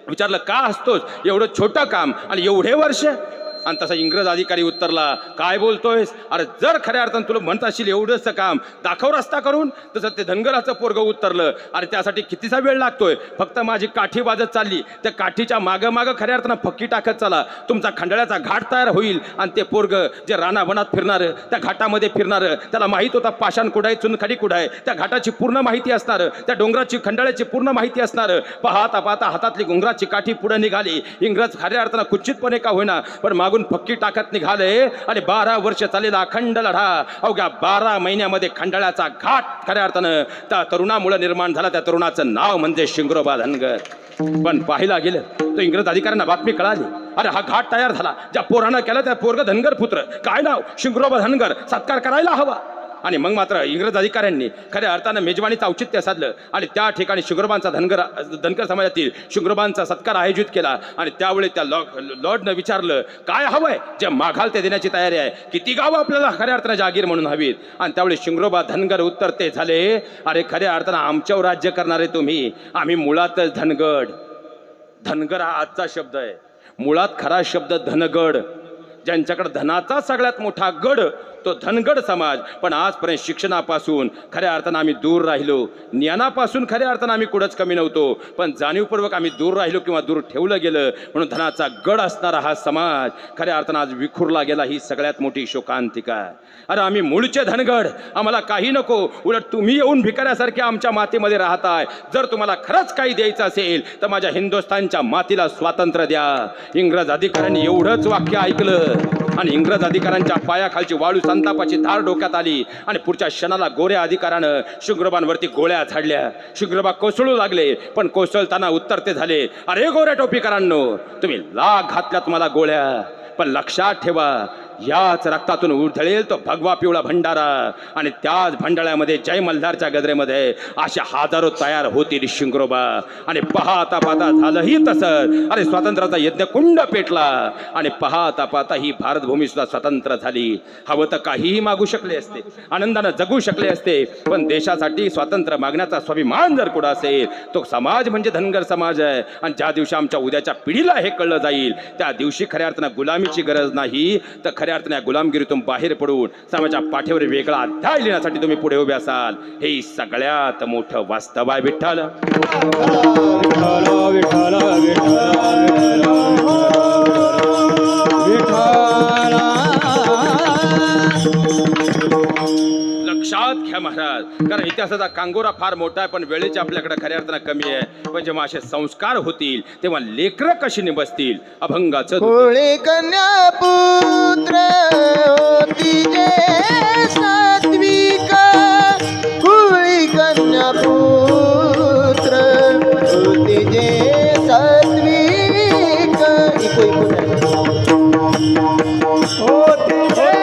विचारलं का हसतोस, एवढं छोटं काम आणि एवढे वर्ष. आणि तसा इंग्रज अधिकारी उत्तरला, काय बोलतोयस, अरे जर खऱ्या अर्थानं तुला म्हणत असशील एवढंच काम दाखव रस्ता करून. तसं ते धनगराचं पोरग उत्तरलं, अरे त्यासाठी कितीचा वेळ लागतोय, फक्त माझी काठी वाजत चालली, त्या काठीच्या मागं मागं खऱ्या अर्थानं फक्की टाकत चला, तुमचा खंडाळ्याचा घाट तयार होईल. आणि ते पोरग जे रानावनात फिरणार, त्या घाटामध्ये फिरणार, त्याला माहीत होता पाषाण कुठं आहे, चुनखडी कुठं आहे, त्या घाटाची पूर्ण माहिती असणार, त्या डोंगराची खंडाळ्याची पूर्ण माहिती असणार. पाहता पाहता हातातली घुंगराची काठी पुढे निघाली. इंग्रज खऱ्या अर्थानं कुचितपणे का होईना पण मागून फक्की टाकत निघाले, आणि 12 वर्ष चाललेला अखंड लढा अवघ्या 12 महिन्यामध्ये खंडाळ्याचा घाट खऱ्या अर्थानं त्या तरुणामुळे निर्माण झाला. त्या तरुणाचं नाव म्हणजे शिंगरोबा धनगर. पण पाहायला गेलं तो इंग्रज अधिकाऱ्यांना बातमी कळाली, अरे हा घाट तयार झाला, ज्या पोरानं केला त्या पोरग धनगर पुत्र, काय नाव शिंगरोबा धनगर, सत्कार करायला हवा. आणि मग मात्र इंग्रज अधिकाऱ्यांनी खऱ्या अर्थानं मेजवानीचं औचित्य साधलं, आणि त्या ठिकाणी शुंगरोबांचा धनगर समाजातील शुंगरोबांचा सत्कार आयोजित केला. आणि त्यावेळी त्या लॉर्डनं विचारलं, काय हवंय, जे मागाल ते देण्याची तयारी आहे, किती गावं आपल्याला खऱ्या अर्थानं जागीर म्हणून हवीत. आणि त्यावेळी शुंगरोबा धनगर उत्तर ते झाले, अरे खऱ्या अर्थानं आमच्यावर राज्य करणारे तुम्ही, आम्ही मुळातच धनगड. धनगर हा आजचा शब्द आहे, मुळात खरा शब्द धनगड. ज्यांच्याकडे धनाचा सगळ्यात मोठा गड तो धनगड समाज. पण आजपर्यंत शिक्षणापासून खऱ्या अर्थानं आम्ही दूर राहिलो, ज्ञानापासून खऱ्या अर्थानं आम्ही कुठंच कमी नव्हतो, पण जाणीवपूर्वक आम्ही दूर राहिलो किंवा दूर ठेवलं गेलं, म्हणून धनाचा गड असणारा हा समाज खऱ्या अर्थानं आज विखुरला गेला. ही सगळ्यात मोठी शोकांतिका आहे. अरे आम्ही मूळचे धनगड, आम्हाला काही नको, उलट तुम्ही येऊन भिकाऱ्यासारखे आमच्या मातीमध्ये राहताय. जर तुम्हाला खरंच काही द्यायचं असेल तर माझ्या हिंदुस्थानच्या मातीला स्वातंत्र्य द्या. इंग्रज अधिकाऱ्यांनी एवढंच वाक्य ऐकलं, आणि इंग्रज अधिकाऱ्यांच्या पायाखालची वाळू संतापाची धार डोक्यात आली, आणि पुढच्या क्षणाला गोऱ्या अधिकाऱ्यानं शुंगरोबांवरती गोळ्या झाडल्या. शुंगरोबा कोसळू लागले, पण कोसळताना उत्तर ते झाले, अरे गोऱ्या टोपीकरांनो, तुम्ही लाख घातल्या तुम्हाला गोळ्या, पण लक्षात ठेवा याच रक्तातून उधळेल तो भगवा पिवळा भंडारा, आणि त्याच भंडाऱ्यामध्ये जय मल्हारच्या गजरेमध्ये अशा हजारो तयार होतील शिंगरोबा. आणि पाहता पाहता झालंही तसं. अरे स्वातंत्र्याचा यज्ञकुंड पेटला, आणि पाहता पाहता ही भारतभूमी सुद्धा स्वतंत्र झाली. हवं तर काहीही मागू शकले असते, आनंदानं जगू शकले असते, पण देशासाठी स्वातंत्र्य मागण्याचा स्वाभिमान जर कुठं असेल तो समाज म्हणजे धनगर समाज आहे. आणि ज्या दिवशी आमच्या उद्याच्या पिढीला हे कळलं जाईल त्या दिवशी खऱ्या अर्थानं गुलामीची गरज नाही, तर खऱ्या अर्थानं या गुलामगिरीतून बाहेर पडून समाजाच्या पाठीवर वेगळा अध्याय लिहिण्यासाठी तुम्ही पुढे उभे असाल. हे सगळ्यात मोठं वास्तव आहे. विठ्ठल लक्षात घ्या महाराज, कारण इतिहासाचा कांगोरा फार मोठा आहे, पण वेळेची आपल्याकडे खऱ्या अर्थानं कमी आहे. पण जेव्हा असे संस्कार होतील तेव्हा लेकरं कशी निबसतील. अभंगाचं होळे कन्या पुत्र होती जे सात्विक, होळी कन्या पुत्र होती जे सात्विक, होती जे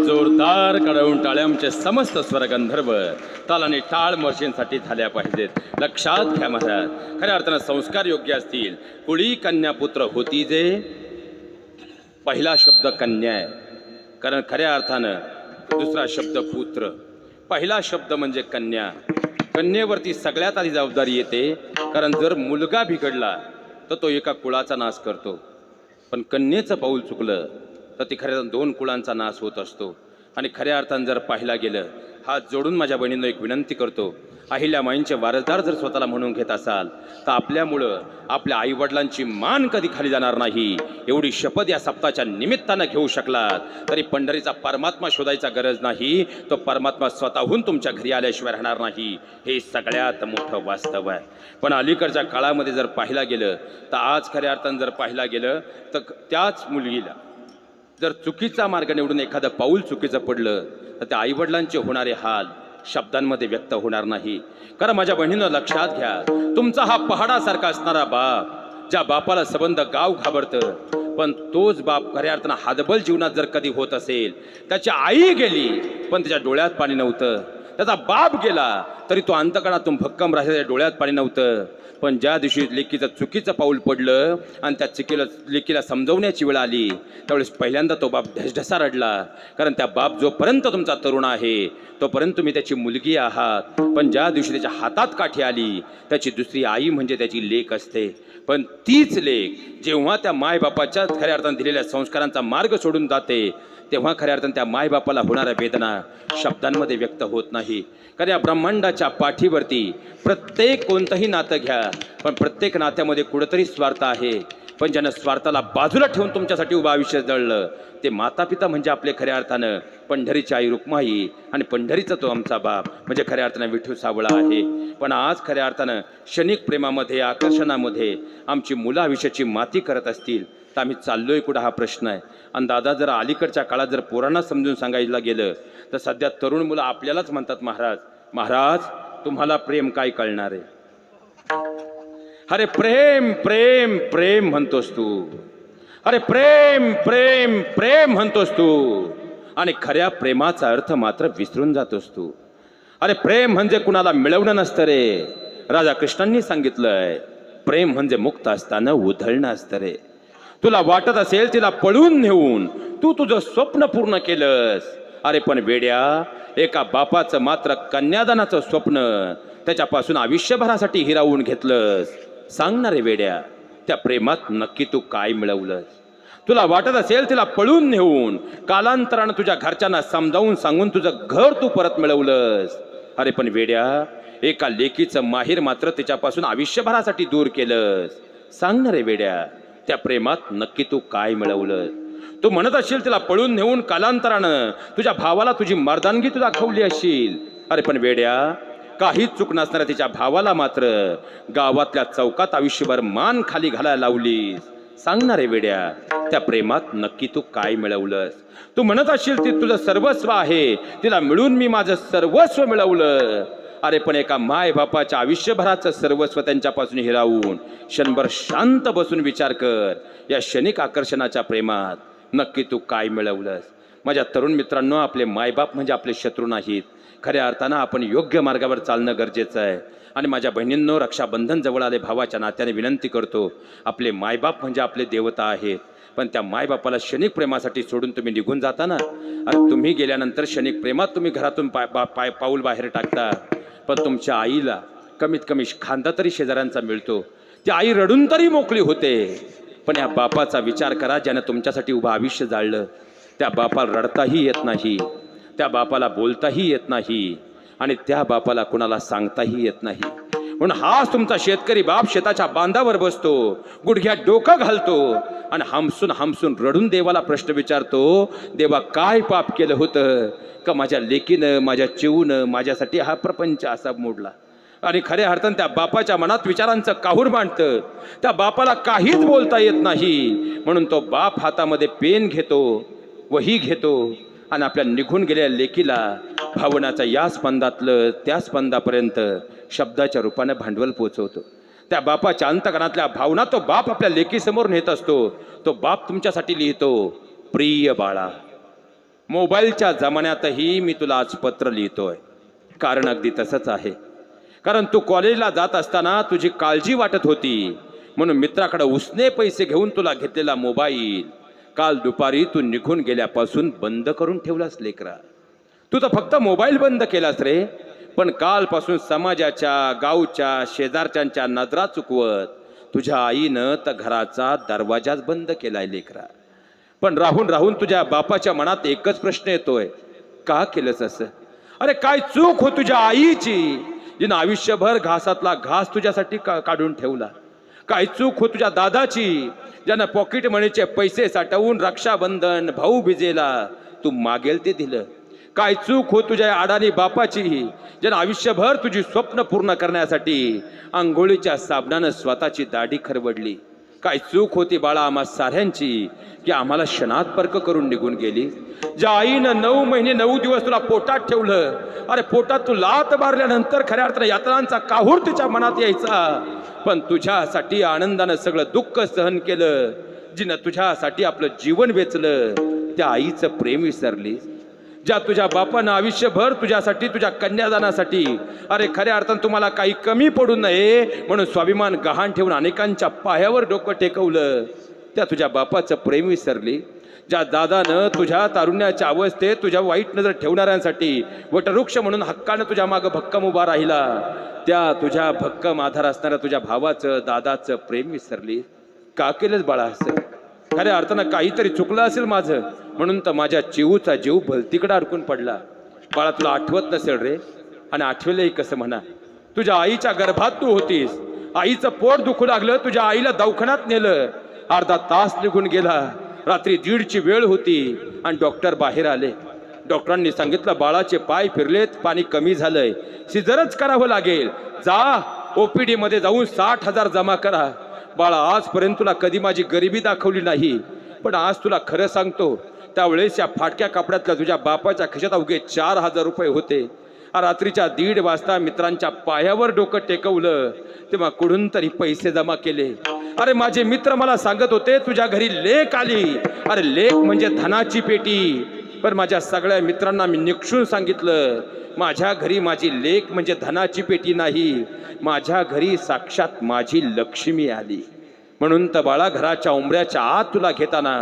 जोरदार कडवून टाळ्यांचे समस्त स्वरगंधर्व तालाने टाळ मर्षींसाठी झाल्या पाहिजेत. लक्षात घ्या महाराज, खऱ्या अर्थानं संस्कार योग्य असतील. कुळी कन्या पुत्र होती जे, पहिला शब्द कन्या आहे, कारण खऱ्या अर्थानं दुसरा शब्द पुत्र. पहिला शब्द म्हणजे कन्या. कन्येवरती सगळ्यात आधी जबाबदारी येते, कारण जर मुलगा बिघडला तर तो एका कुळाचा नाश करतो, पण कन्येचं पाऊल चुकलं तर ती खऱ्या दोन कुळांचा नाश होत असतो. आणि खऱ्या अर्थानं जर पाहिला गेलं, हात जोडून माझ्या बहिणींना एक विनंती करतो, अहिल्यामाईंचे वारसदार जर स्वतःला म्हणून घेत असाल तर आपल्यामुळं आपल्या आईवडिलांची मान कधी खाली जाणार नाही, एवढी शपथ या सप्ताहाच्या निमित्तानं घेऊ शकलात तरी पंढरीचा परमात्मा शोधायचा गरज नाही. तो परमात्मा स्वतःहून तुमच्या घरी आल्याशिवाय राहणार नाही, हे सगळ्यात मोठं वास्तव आहे. पण अलीकडच्या काळामध्ये जर पाहिला गेलं तर आज खऱ्या अर्थानं जर पाहिला गेलं तर त्याच मुलगीला जर चुकीचा मार्ग निवडून एखादं पाऊल चुकीचं पडलं तर त्या आईवडिलांचे होणारे हाल शब्दांमध्ये व्यक्त होणार नाही. कारण माझ्या बहिणीनं लक्षात घ्या, तुमचा हा पहाडासारखा असणारा बाप, ज्या बापाला सबंध गाव घाबरतं, पण तोच बाप खऱ्या अर्थानं हादबल जीवनात जर कधी होत असेल, त्याची आई गेली पण त्याच्या डोळ्यात पाणी नव्हतं, त्याचा बाप गेला तरी तो अंतकणातून भक्कम राहिला, डोळ्यात पाणी नव्हतं. पण ज्या दिवशी लेकीचं चुकीचं पाऊल पडलं आणि त्या लेकीला समजवण्याची वेळ आली त्यावेळेस पहिल्यांदा तो बाप ढसढसा रडला. कारण त्या बाप जोपर्यंत तुमचा तरुण आहे तोपर्यंत तुम्ही त्याची मुलगी आहात, पण ज्या दिवशी त्याच्या हातात काठी आली त्याची दुसरी आई म्हणजे त्याची लेक असते. पण तीच लेक जेव्हा त्या मायबापाच्या खऱ्या अर्थानं दिलेल्या संस्कारांचा मार्ग सोडून जाते तेव्हा खऱ्या अर्थानं त्या मायबापाला होणाऱ्या वेदना शब्दांमध्ये व्यक्त होत नाही. कारण या ब्रह्मांडाच्या पाठीवरती प्रत्येक कोणतंही नातं घ्या, पण प्रत्येक नात्यामध्ये कुठंतरी स्वार्थ आहे. पण ज्यानं स्वार्थाला बाजूला ठेवून तुमच्यासाठी उभं आयुष्य जळलं ते माता पिता म्हणजे आपले खऱ्या अर्थानं पंढरीची आई रुक्माई आणि पंढरीचा तो आमचा बाप म्हणजे खऱ्या अर्थानं विठू सावळा आहे. पण आज खऱ्या अर्थानं क्षणिक प्रेमामध्ये आकर्षणामध्ये आमची मुलं आयुष्याची माती करत असतील तर आम्ही चाललोय कुठं हा प्रश्न आहे. आणि दादा जर अलीकडच्या काळात जर पोरांना समजून सांगायला गेलं तर सध्या तरुण मुलं आपल्यालाच म्हणतात, महाराज महाराज तुम्हाला प्रेम काय कळणार आहे. अरे प्रेम प्रेम प्रेम म्हणतोस तू, अरे प्रेम प्रेम प्रेम म्हणतोस तू आणि खऱ्या प्रेमाचा अर्थ मात्र विसरून जातोस तू. अरे प्रेम म्हणजे कुणाला मिळवणं नसतं रे. राजा कृष्णांनी सांगितलंय प्रेम म्हणजे मुक्त असताना उधळणं असतं रे. तुला वाटत असेल तिला पळून नेऊन तू तुझं स्वप्न पूर्ण केलंस. अरे पण वेड्या, एका बापाचं मात्र कन्यादानाचं स्वप्न त्याच्यापासून आयुष्यभरासाठी हिरावून घेतलंस. सांगणार रे वेड्या, त्या प्रेमात नक्की तू काय मिळवलंस. तुला वाटत असेल तिला पळून नेऊन कालांतरानं तुझ्या घरच्यांना समजावून सांगून तुझं घर तू परत मिळवलंस. अरे पण वेड्या, एका लेकीचं माहेर मात्र तिच्यापासून आयुष्यभरासाठी दूर केलंस. सांगणार रे वेड्या, त्या प्रेमात नक्की तू काय मिळवलंस. तू म्हणत असशील तिला पळून नेऊन कालांतरानं तुझ्या भावाला तुझी मर्दानगी तू दाखवली असशील. अरे पण वेड्या, काहीच चूक नसणाऱ्या तिच्या भावाला मात्र गावातल्या चौकात आयुष्यभर मान खाली घालायला लावलीस. सांगणार रे वेड्या, त्या प्रेमात नक्की तू काय मिळवलंस. तू म्हणत असशील ती तुझं सर्वस्व आहे, तिला मिळून मी माझं सर्वस्व मिळवलं. अरे पण एका माय बापाच्या आयुष्यभराचं सर्वस्व त्यांच्यापासून हिरावून क्षणभर शांत बसून विचार कर, या क्षणिक आकर्षणाच्या प्रेमात नक्की तू काय मिळवलंस. माझ्या तरुण मित्रांनो, आपले मायबाप म्हणजे आपले शत्रू नाहीत. खऱ्या अर्थानं आपण योग्य मार्गावर चालणं गरजेचं आहे. आणि माझ्या बहिणींनो, रक्षाबंधन जवळ आले, भावाच्या नात्याने विनंती करतो, आपले मायबाप म्हणजे आपले देवता आहेत, पण त्या मायबापाला क्षणिक प्रेमासाठी सोडून तुम्ही निघून जाता ना. अरे तुम्ही गेल्यानंतर क्षणिक प्रेमात तुम्ही घरातून पाऊल बाहेर टाकता, पण तुमच्या आईला कमीत कमी खांदा तरी शेजाऱ्यांचा मिळतो, ती आई रडून तरी मोकळी होते. पण या बापाचा विचार करा ज्यानं तुमच्यासाठी उभं आयुष्य जाळलं. त्या बापाला रडताही येत नाही, त्या बापाला बोलताही येत नाही, आणि त्या बापाला कुणाला सांगताही येत नाही. म्हणून हाच तुमचा शेतकरी बाप शेताच्या बांधावर बसतो, गुडघ्यात डोकं घालतो आणि हमसून हमसून रडून देवाला प्रश्न विचारतो, देवा काय पाप केलं होतं का माझ्या लेकीनं, माझ्या चिवूनं माझ्यासाठी हा प्रपंच असा मोडला. आणि खऱ्या अर्थानं त्या बापाच्या मनात विचारांचं काहूर मांडतं. त्या बापाला काहीच बोलता येत नाही, म्हणून तो बाप हातामध्ये पेन घेतो, वही घेतो आणि आपल्या निघून गेलेल्या लेकीला भावनाच्या या स्पंदातलं त्या स्पंदापर्यंत शब्दाच्या रूपाने भांडवल पोचवतो. त्या बापाच्या अंतकरणातल्या भावना तो बाप आपल्या लेकीसमोर नेत असतो. तो बाप तुमच्यासाठी लिहितो, प्रिय बाळा, मोबाईलच्या जमान्यातही मी तुला आज पत्र लिहितोय. कारण अगदी तसंच आहे. कारण तू कॉलेजला जात असताना तुझी काळजी वाटत होती, म्हणून मित्राकडे उसने पैसे घेऊन तुला घेतलेला मोबाईल काल दुपारी तू निघून गेल्यापासून बंद करून ठेवलास लेकरा. तू तर फक्त मोबाईल बंद केलास रे, पण कालपासून समाजाच्या, गावच्या, शेजारच्यांच्या नजरा चुकवत तुझ्या आईनं तर घराचा दरवाजाच बंद केलाय लेकरा. पण राहून राहून तुझ्या बापाच्या मनात एकच प्रश्न येतोय, का केलंस असं? अरे काय चूक हो तुझ्या आईची, जिनं आयुष्यभर घासातला घास तुझ्यासाठी काढून ठेवला? काय चूक हो तुझ्या दादाची, ज्यानं पॉकेट मनीचे पैसे साठवून रक्षाबंधन, भाऊबीजेला तू मागेल ते दिलं? काय चूक हो तुझ्या अडाणी बापाची, ज्यानं आयुष्यभर तुझी स्वप्न पूर्ण करण्यासाठी आंघोळीच्या साबणानं स्वतःची दाढी खरवडली? काय चूक होती बाळा आम्हा साऱ्यांची की आम्हाला क्षणात पर्क करून निघून गेली? ज्या आईनं 9 महिने 9 दिवस तुला पोटात ठेवलं, अरे पोटात तू लात मारल्यानंतर खऱ्या अर्थानं यातनांचा काहूर तिच्या मनात यायचा, पण तुझ्यासाठी आनंदानं सगळं दुःख सहन केलं, जिनं तुझ्यासाठी आपलं जीवन वेचलं, त्या आईचं प्रेम विसरली? ज्या तुझ्या बापानं आयुष्यभर तुझ्यासाठी, तुझ्या कन्यादानासाठी, अरे खऱ्या अर्थानं तुम्हाला काही कमी पडू नये म्हणून स्वाभिमान गहाण ठेवून अनेकांच्या पायावर डोकं टेकवलं, त्या तुझ्या बापाचं प्रेम विसरली? ज्या दादानं तुझ्या तारुण्याच्या अवस्थेत तुझ्या वाईट नजर ठेवणाऱ्यांसाठी वटवृक्ष म्हणून हक्कानं तुझ्या मागं भक्कम उभा राहिला, त्या तुझ्या भक्कम आधार असणाऱ्या तुझ्या भावाचं, दादाचं प्रेम विसरली? का केलंच बाळा असं? खऱ्या अर्थानं काहीतरी चुकलं असेल माझं, म्हणून तर माझ्या चिवूचा जीव भलतीकडे अडकून पडला. बाळा तुला आठवत नसेल रे, आणि आठवलंही कसं म्हणा. तुझ्या आईच्या गर्भात तू होतीस, आईचं पोट दुखू लागलं, तुझ्या आईला दवाखान्यात नेलं, अर्धा तास निघून गेला, रात्री 1:30ची वेळ होती आणि डॉक्टर बाहेर आले. डॉक्टरांनी सांगितलं बाळाचे पाय फिरलेत, पाणी कमी झालंय, सिझरच करावं लागेल, जा OPD मध्ये जाऊन 60,000 जमा करा. बाळा आजपर्यंत तुला कधी माझी गरिबी दाखवली नाही, पण आज तुला खरं सांगतो, त्यावेळेस या फाटक्या कपड्यातल्या तुझ्या बापाच्या खिशात अवघे 4,000 रुपये होते. रात्रीच्या 1:30 वाजता मित्रांच्या पायावर डोकं टेकवलं, तेव्हा कुठून तरी पैसे जमा केले. अरे माझे मित्र मला सांगत होते तुझ्या घरी लेक आली. अरे लेक म्हणजे धनाची पेटी, पण माझ्या सगळ्या मित्रांना मी निक्षून सांगितलं, माझ्या घरी माझी लेक म्हणजे धनाची पेटी नाही, माझ्या घरी साक्षात माझी लक्ष्मी आली. म्हणून तर बाळा घराच्या उंबऱ्याच्या आत तुला घेताना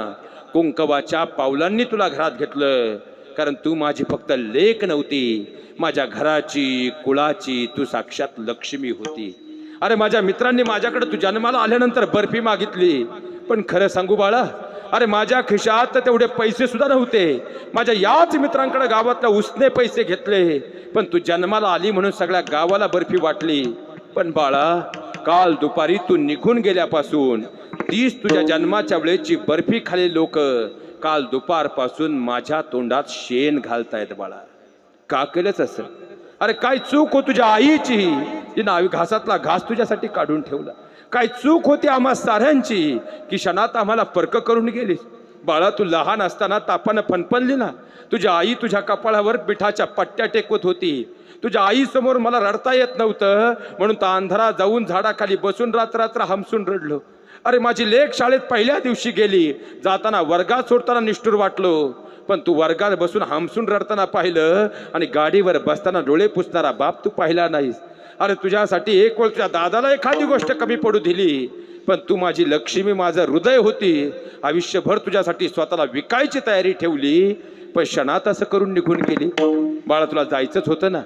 कुंकवाच्या पावलांनी तुला घरात घेतलं, कारण तू माझी फक्त लेक नव्हती, माझ्या घराची, कुळाची तू साक्षात लक्ष्मी होती. अरे माझ्या मित्रांनी माझ्याकडे तू जन्माला आल्यानंतर बर्फी मागितली, पण खरं सांगू बाळा, अरे माझ्या खिशात तेवढे पैसे सुद्धा नव्हते. माझ्या याच मित्रांकडे गावातल्या उसने पैसे घेतले, पण तू जन्माला आली म्हणून सगळ्या गावाला बर्फी वाटली. पण बाळा काल दुपारी तू निघून गेल्यापासून तीच तुझ्या जन्माच्या वेळेची बर्फी खाली लोक काल दुपारपासून माझ्या तोंडात शेण घालतायत. बाळा का केलंच असं? अरे काय चूक हो तुझ्या आईची, जिनं घासातला घास तुझ्यासाठी काढून ठेवला? काय चूक होती आम्हा साऱ्यांची की क्षणात आम्हाला पर्क करून गेलीस? बाळा तू लहान असताना तापानं फणफणली ना, तुझ्या आई तुझ्या कपाळावर पिठाच्या पट्ट्या टेकवत होती. तुझ्या आईसमोर मला रडता येत नव्हतं, म्हणून तर अंधारा जाऊन झाडाखाली बसून रात्र हमसून रडलो. अरे माझी लेक शाळेत पहिल्या दिवशी गेली, जाताना वर्गात सोडताना निष्ठुर वाटलो, पण तू वर्गात बसून हमसून रडताना पाहिलं आणि गाडीवर बसताना डोळे पुसणारा बाप तू पाहिला नाहीस. अरे तुझ्यासाठी एक वेळ तुझ्या दादाला एखादी गोष्ट कमी पडू दिली, पण तू माझी लक्ष्मी, माझं हृदय होती. आयुष्यभर तुझ्यासाठी स्वतःला विकायची तयारी ठेवली, पण क्षणात असं करून निघून गेली. बाळा तुला जायचंच होतं ना,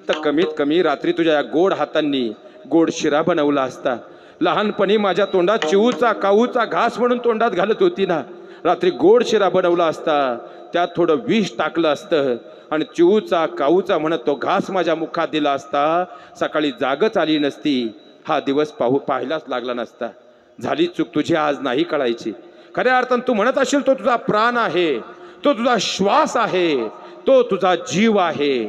तर कमीत कमी रात्री तुझ्या या गोड हातांनी गोड शिरा बनवला असता. लहानपणी माझ्या तोंडात चिऊचा काऊचा घास म्हणून तोंडात घालत होती ना, रात्री गोड शिरा बनवला असता, त्यात थोडं विष टाकलं असतं आणि चिऊचा काऊचा म्हणत तो घास माझ्या मुखात दिला असता, सकाळी जागच आली नसती, हा दिवस पाहायलाच लागला नसता. झाली चूक तुझी आज नाही कळायची. खऱ्या अर्थानं तू म्हणत असेल तो तुझा प्राण आहे, तो तुझा श्वास आहे, तो तुझा जीव आहे,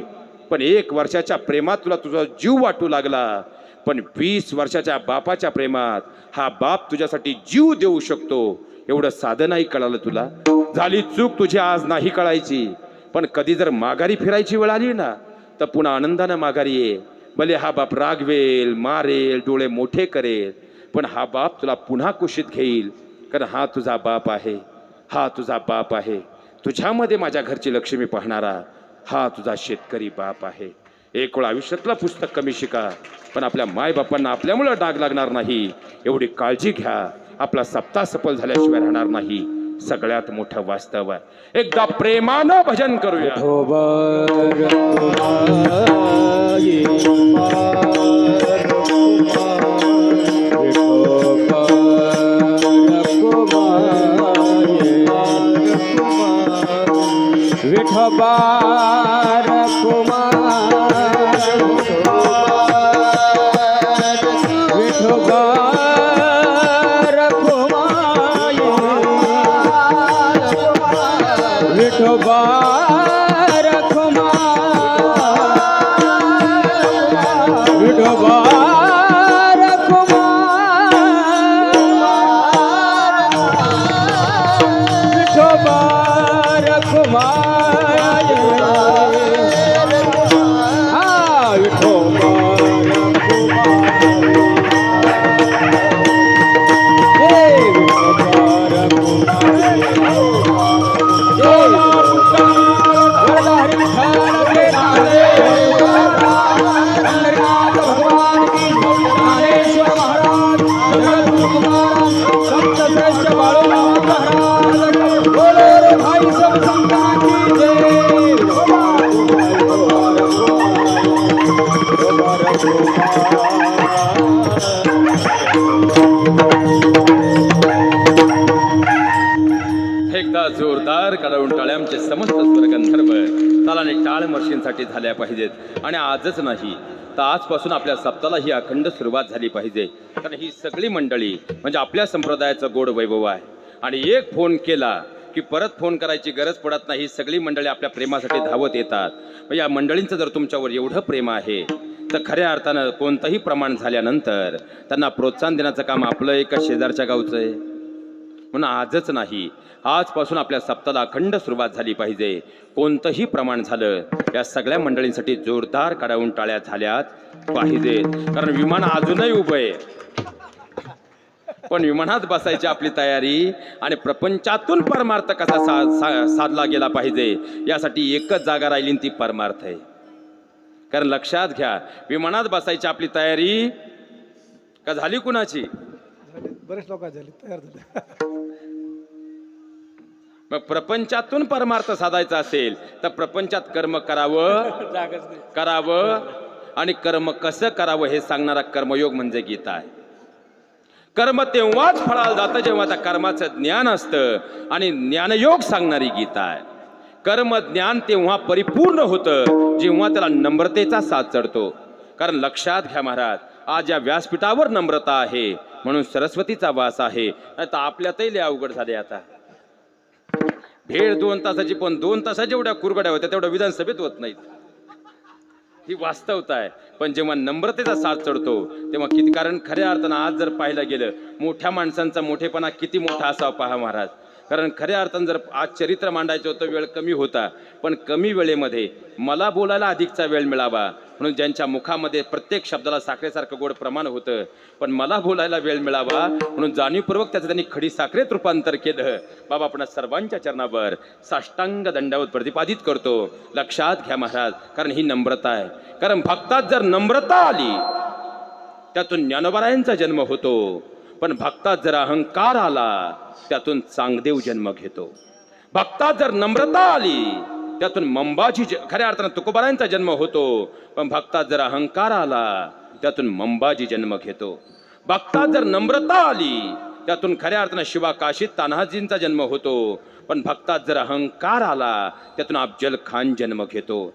पण 1 वर्षाच्या प्रेमात तुला तुझा जीव वाटू लागला, पण 20 वर्षाच्या बापाच्या प्रेमात हा बाप तुझ्यासाठी जीव देऊ शकतो एवढं साधं नाही कळालं तुला. झाली चूक तुझी आज नाही कळायची, पण कधी जर माघारी फिरायची वेळ आली ना, तर पुन्हा आनंदानं माघारी ये. भले हा बाप रागवेल, मारेल, डोळे मोठे करेल, पण हा बाप तुला पुन्हा कुशीत घेईल, कारण हा तुझा बाप आहे, हा तुझा बाप आहे. तुझ्यामध्ये माझ्या घरची लक्ष्मी पाहणारा हा तुझा शेतकरी बाप आहे. एक वेळ आयुष्यातलं पुस्तक कमी शिका, पण आपल्या मायबापांना आपल्यामुळं डाग लागणार नाही एवढी काळजी घ्या. आपला सप्ताह सफल झाल्याशिवाय राहणार नाही. सगळ्यात मोठं वास्तव आहे. एकदा प्रेमानं भजन करूया. विठोबार कुमार विठोबार कुमार विठोबार कुमार विठोबार कुमार विठोबार कुमार एकदा जोरदार कडवून टाळ्यांचे समस्त स्वरगंधर्व तालाने टाळ मर्षींसाठी झाल्या पाहिजेत. आणि आजच नाही तर आजपासून आपल्या सप्ताहाला ही अखंड सुरुवात झाली पाहिजे. कारण ही सगळी मंडळी म्हणजे आपल्या संप्रदायाचं गोड वैभव आहे. आणि एक फोन केला की परत फोन करायची गरज पडत नाही. ही सगळी मंडळी आपल्या प्रेमासाठी धावत येतात. या मंडळींचं जर तुमच्यावर एवढं प्रेम आहे तर खऱ्या अर्थानं कोणतंही प्रमाण झाल्यानंतर त्यांना प्रोत्साहन देण्याचं काम आपलं एका शेजारच्या गावचं आहे. म्हणून आजच नाही आजपासून आपल्या सप्ताहाला अखंड सुरुवात झाली पाहिजे. कोणतंही प्रमाण झालं या सगळ्या मंडळींसाठी जोरदार कडवून टाळ्या झाल्याच पाहिजेत. कारण विमान अजूनही उभं आहे, पण विमानात बसायची आपली तयारी आणि प्रपंचातून परमार्थ कसा साधला गेला पाहिजे यासाठी एकच जागा राहिली, ती परमार्थ आहे. कारण लक्षात घ्या, विमानात बसायची आपली तयारी का झाली कुणाची? बरेच लोक झाले, तयार झाले. मग प्रपंचातून परमार्थ साधायचा असेल तर प्रपंचात कर्म करावं आणि कर्म कसं करावं हे सांगणारा कर्मयोग म्हणजे गीता आहे. कर्म तेव्हाच फळाला जातं जेव्हा त्या कर्माचं ज्ञान असतं आणि ज्ञानयोग सांगणारी गीता आहे. कर्म ज्ञान तेव्हा परिपूर्ण होतं जेव्हा त्याला नम्रतेचा साथ चढतो. कारण लक्षात घ्या महाराज, आज या व्यासपीठावर नम्रता आहे म्हणून सरस्वतीचा वास आहे. आता आपल्यातही लय अवघड झाले. आता भेड 2 तासाची, पण 2 तासाच्या जेवढ्या कुरगड्या होत्या तेवढ्या विधानसभेत होत नाहीत. ही वास्तवता आहे. पण जेव्हा नम्रतेचा साथ चढतो तेव्हा किती, कारण खऱ्या अर्थानं आज जर पाहायला गेलं मोठ्या माणसांचा मोठेपणा किती मोठा असावा पहा महाराज. कारण खऱ्या अर्थानं जर आज चरित्र मांडायचं होतं वेळ कमी होता, पण कमी वेळेमध्ये मला बोलायला अधिकचा वेळ मिळावा म्हणून ज्यांच्या मुखामध्ये प्रत्येक शब्दाला साखरेसारखं गोड प्रमाण होतं, पण मला बोलायला वेळ मिळावा म्हणून जाणीवपूर्वक त्याचं त्यांनी खडी साखरेत रूपांतर केलं. बाबा आपण सर्वांच्या चरणावर साष्टांग दंडावत प्रतिपादित करतो. लक्षात घ्या महाराज, कारण ही नम्रता आहे. कारण भक्तात जर नम्रता आली त्यातून ज्ञानोबारायांचा जन्म होतो, पण भक्तात जर अहंकार आला त्यातून चांगदेव जन्म घेतो. भक्तात जर नम्रता आली त्यातून मंबाजी खऱ्या अर्थानं तुकोबारायांचा जन्म होतो, पण भक्तात जर अहंकार आला त्यातून मंबाजी जन्म घेतो. भक्तात जर नम्रता आली त्यातून खऱ्या अर्थानं शिवा काशीत तान्हाजींचा जन्म होतो, पण भक्तात जर अहंकार आला त्यातून अफजल खान जन्म घेतो.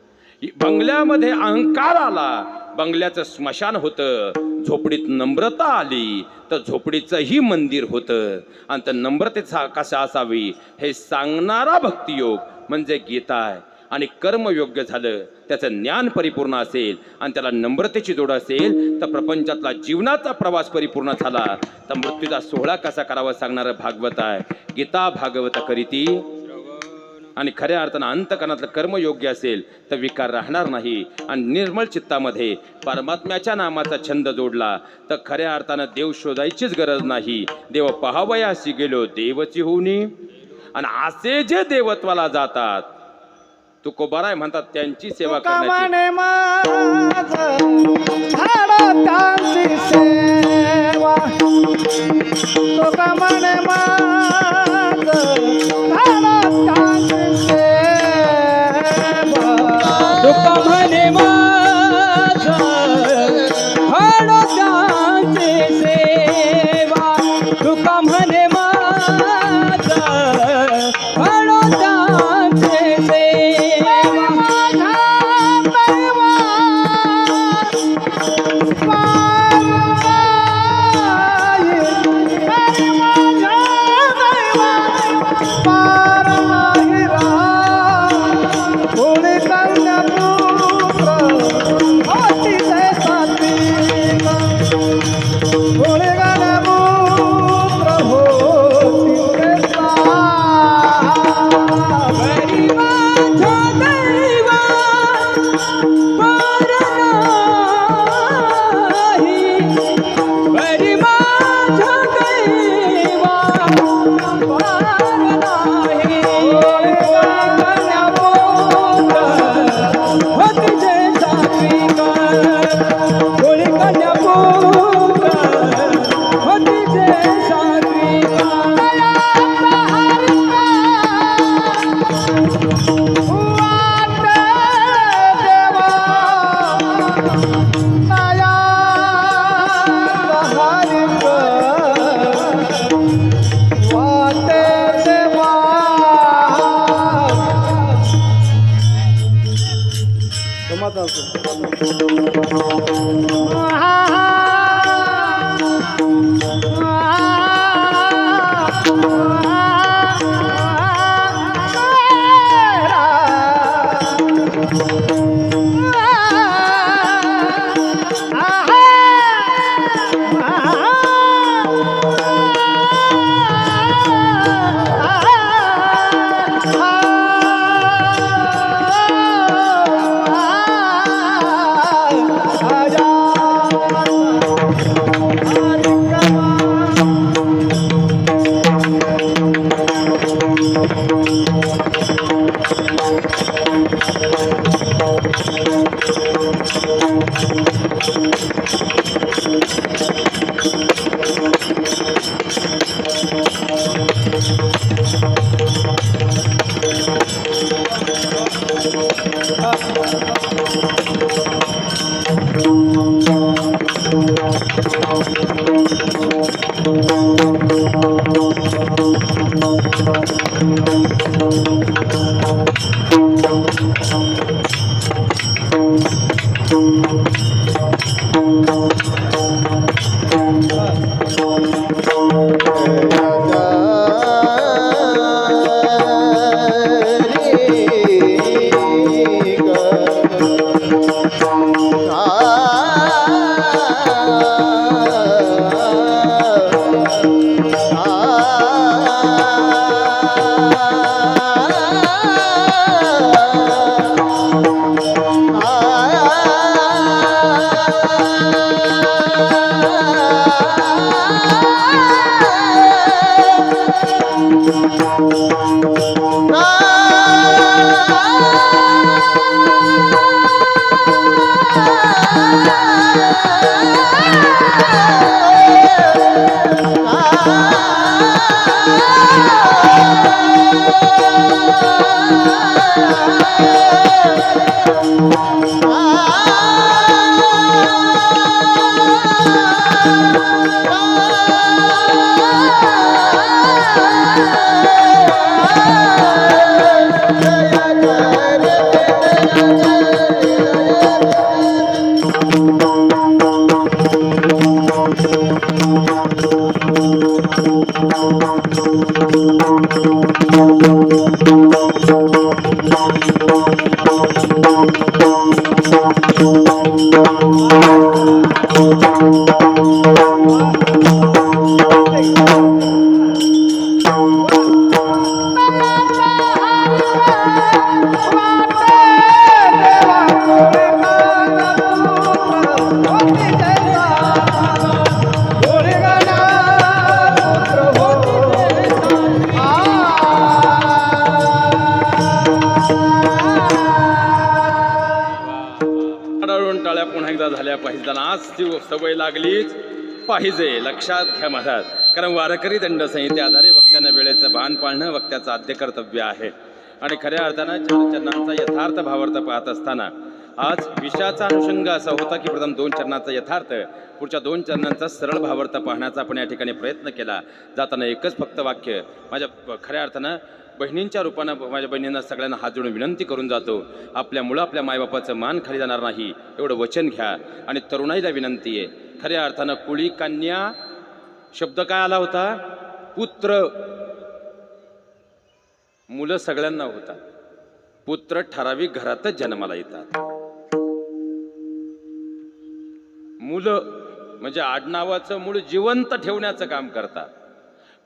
बंगल्यामध्ये अहंकार आला बंगल्याचं स्मशान होतं, झोपडीत नम्रता आली तर झोपडीचंही मंदिर होतं. आणि तर नम्रतेचा कसा असावी हे सांगणारा भक्तियोग म्हणजे गीता आहे. आणि कर्म योग्य झालं, त्याचं ज्ञान परिपूर्ण असेल आणि त्याला नम्रतेची जोड असेल तर प्रपंचातला जीवनाचा प्रवास परिपूर्ण झाला. तर मृत्यूचा सोहळा कसा करावा सांगणारं भागवत आहे. गीता भागवत करीती आणि खऱ्या अर्थानं अंतकरणातलं कर्म योग्य असेल तर विकार राहणार नाही. आणि निर्मळ चित्तामध्ये परमात्म्याच्या नामाचा छंद जोडला तर खऱ्या अर्थानं देव शोधायचीच गरज नाही. देव पहावयासी गेलो देवची होऊनी. आणि असे जे देवत्वाला जातात तुकोबाराय म्हणतात त्यांची सेवा करण्याची. तुका म्हणे माझं हळदाची सेवा, तुका म्हणे माझं हळदाची सेवा. आढळून टाळ्या पुन्हा एकदा झाल्या पाहिजे. त्यांना आज ती सवय लागलीच पाहिजे. लक्षात घ्या महाराज, कारण वारकरी दंड संहिते आधारे वक्त्यांना वेळेचं भान पाळणं वक्त्याचं आद्य कर्तव्य आहे. आणि खऱ्या अर्थानं चरणांचा यथार्थ भावार्थ पाहत असताना आज विषयाचा अनुषंग असा होता की प्रथम 2 चरणांचा यथार्थ, पुढच्या 2 चरणांचा सरळ भावार्थ पाहण्याचा आपण या ठिकाणी प्रयत्न केला. जाताना एकच फक्त वाक्य माझ्या खऱ्या अर्थानं बहिणींच्या रूपानं माझ्या बहिणींना सगळ्यांना हात जोडून विनंती करून जातो, आपल्यामुळं आपल्या मायबापाचं मान खाली जाणार नाही एवढं वचन घ्या. आणि तरुणाईला विनंती आहे, खऱ्या अर्थानं कुळी कन्या शब्द काय आला होता? पुत्र. मुलं सगळ्यांना होतात, पुत्र ठराविक घरातच जन्माला येतात. मुलं म्हणजे आडनावाचं मूळ जिवंत ठेवण्याचं काम करतात,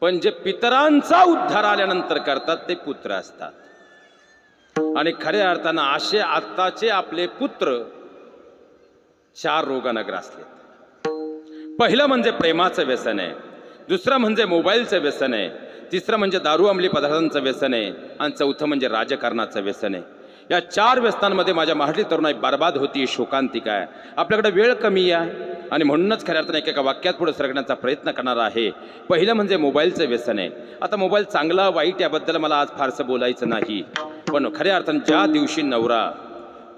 पण जे पितरांचा उद्धार आल्यानंतर करतात ते पुत्र असतात. आणि खऱ्या अर्थानं असे आत्ताचे आपले पुत्र 4 रोगानं ग्रासलेत. पहिलं म्हणजे प्रेमाचं व्यसन आहे, दुसरं म्हणजे मोबाईलचं व्यसन आहे, तिसरं म्हणजे दारू अंमली पदार्थांचं व्यसन आहे, आणि चौथं म्हणजे राजकारणाचं व्यसन आहे. या 4 व्यसनांमध्ये माझ्या मराठी तरुणाई बर्बाद होती, शोकांतिका आहे. आपल्याकडे वेळ कमी आहे आणि म्हणूनच खऱ्या अर्थानं एका वाक्यात पुढे सरकण्याचा प्रयत्न करणार आहे. पहिलं म्हणजे मोबाईलचं व्यसन आहे. आता मोबाईल चांगला वाईट याबद्दल मला आज फारसं बोलायचं नाही, पण खऱ्या अर्थानं ज्या दिवशी नवरा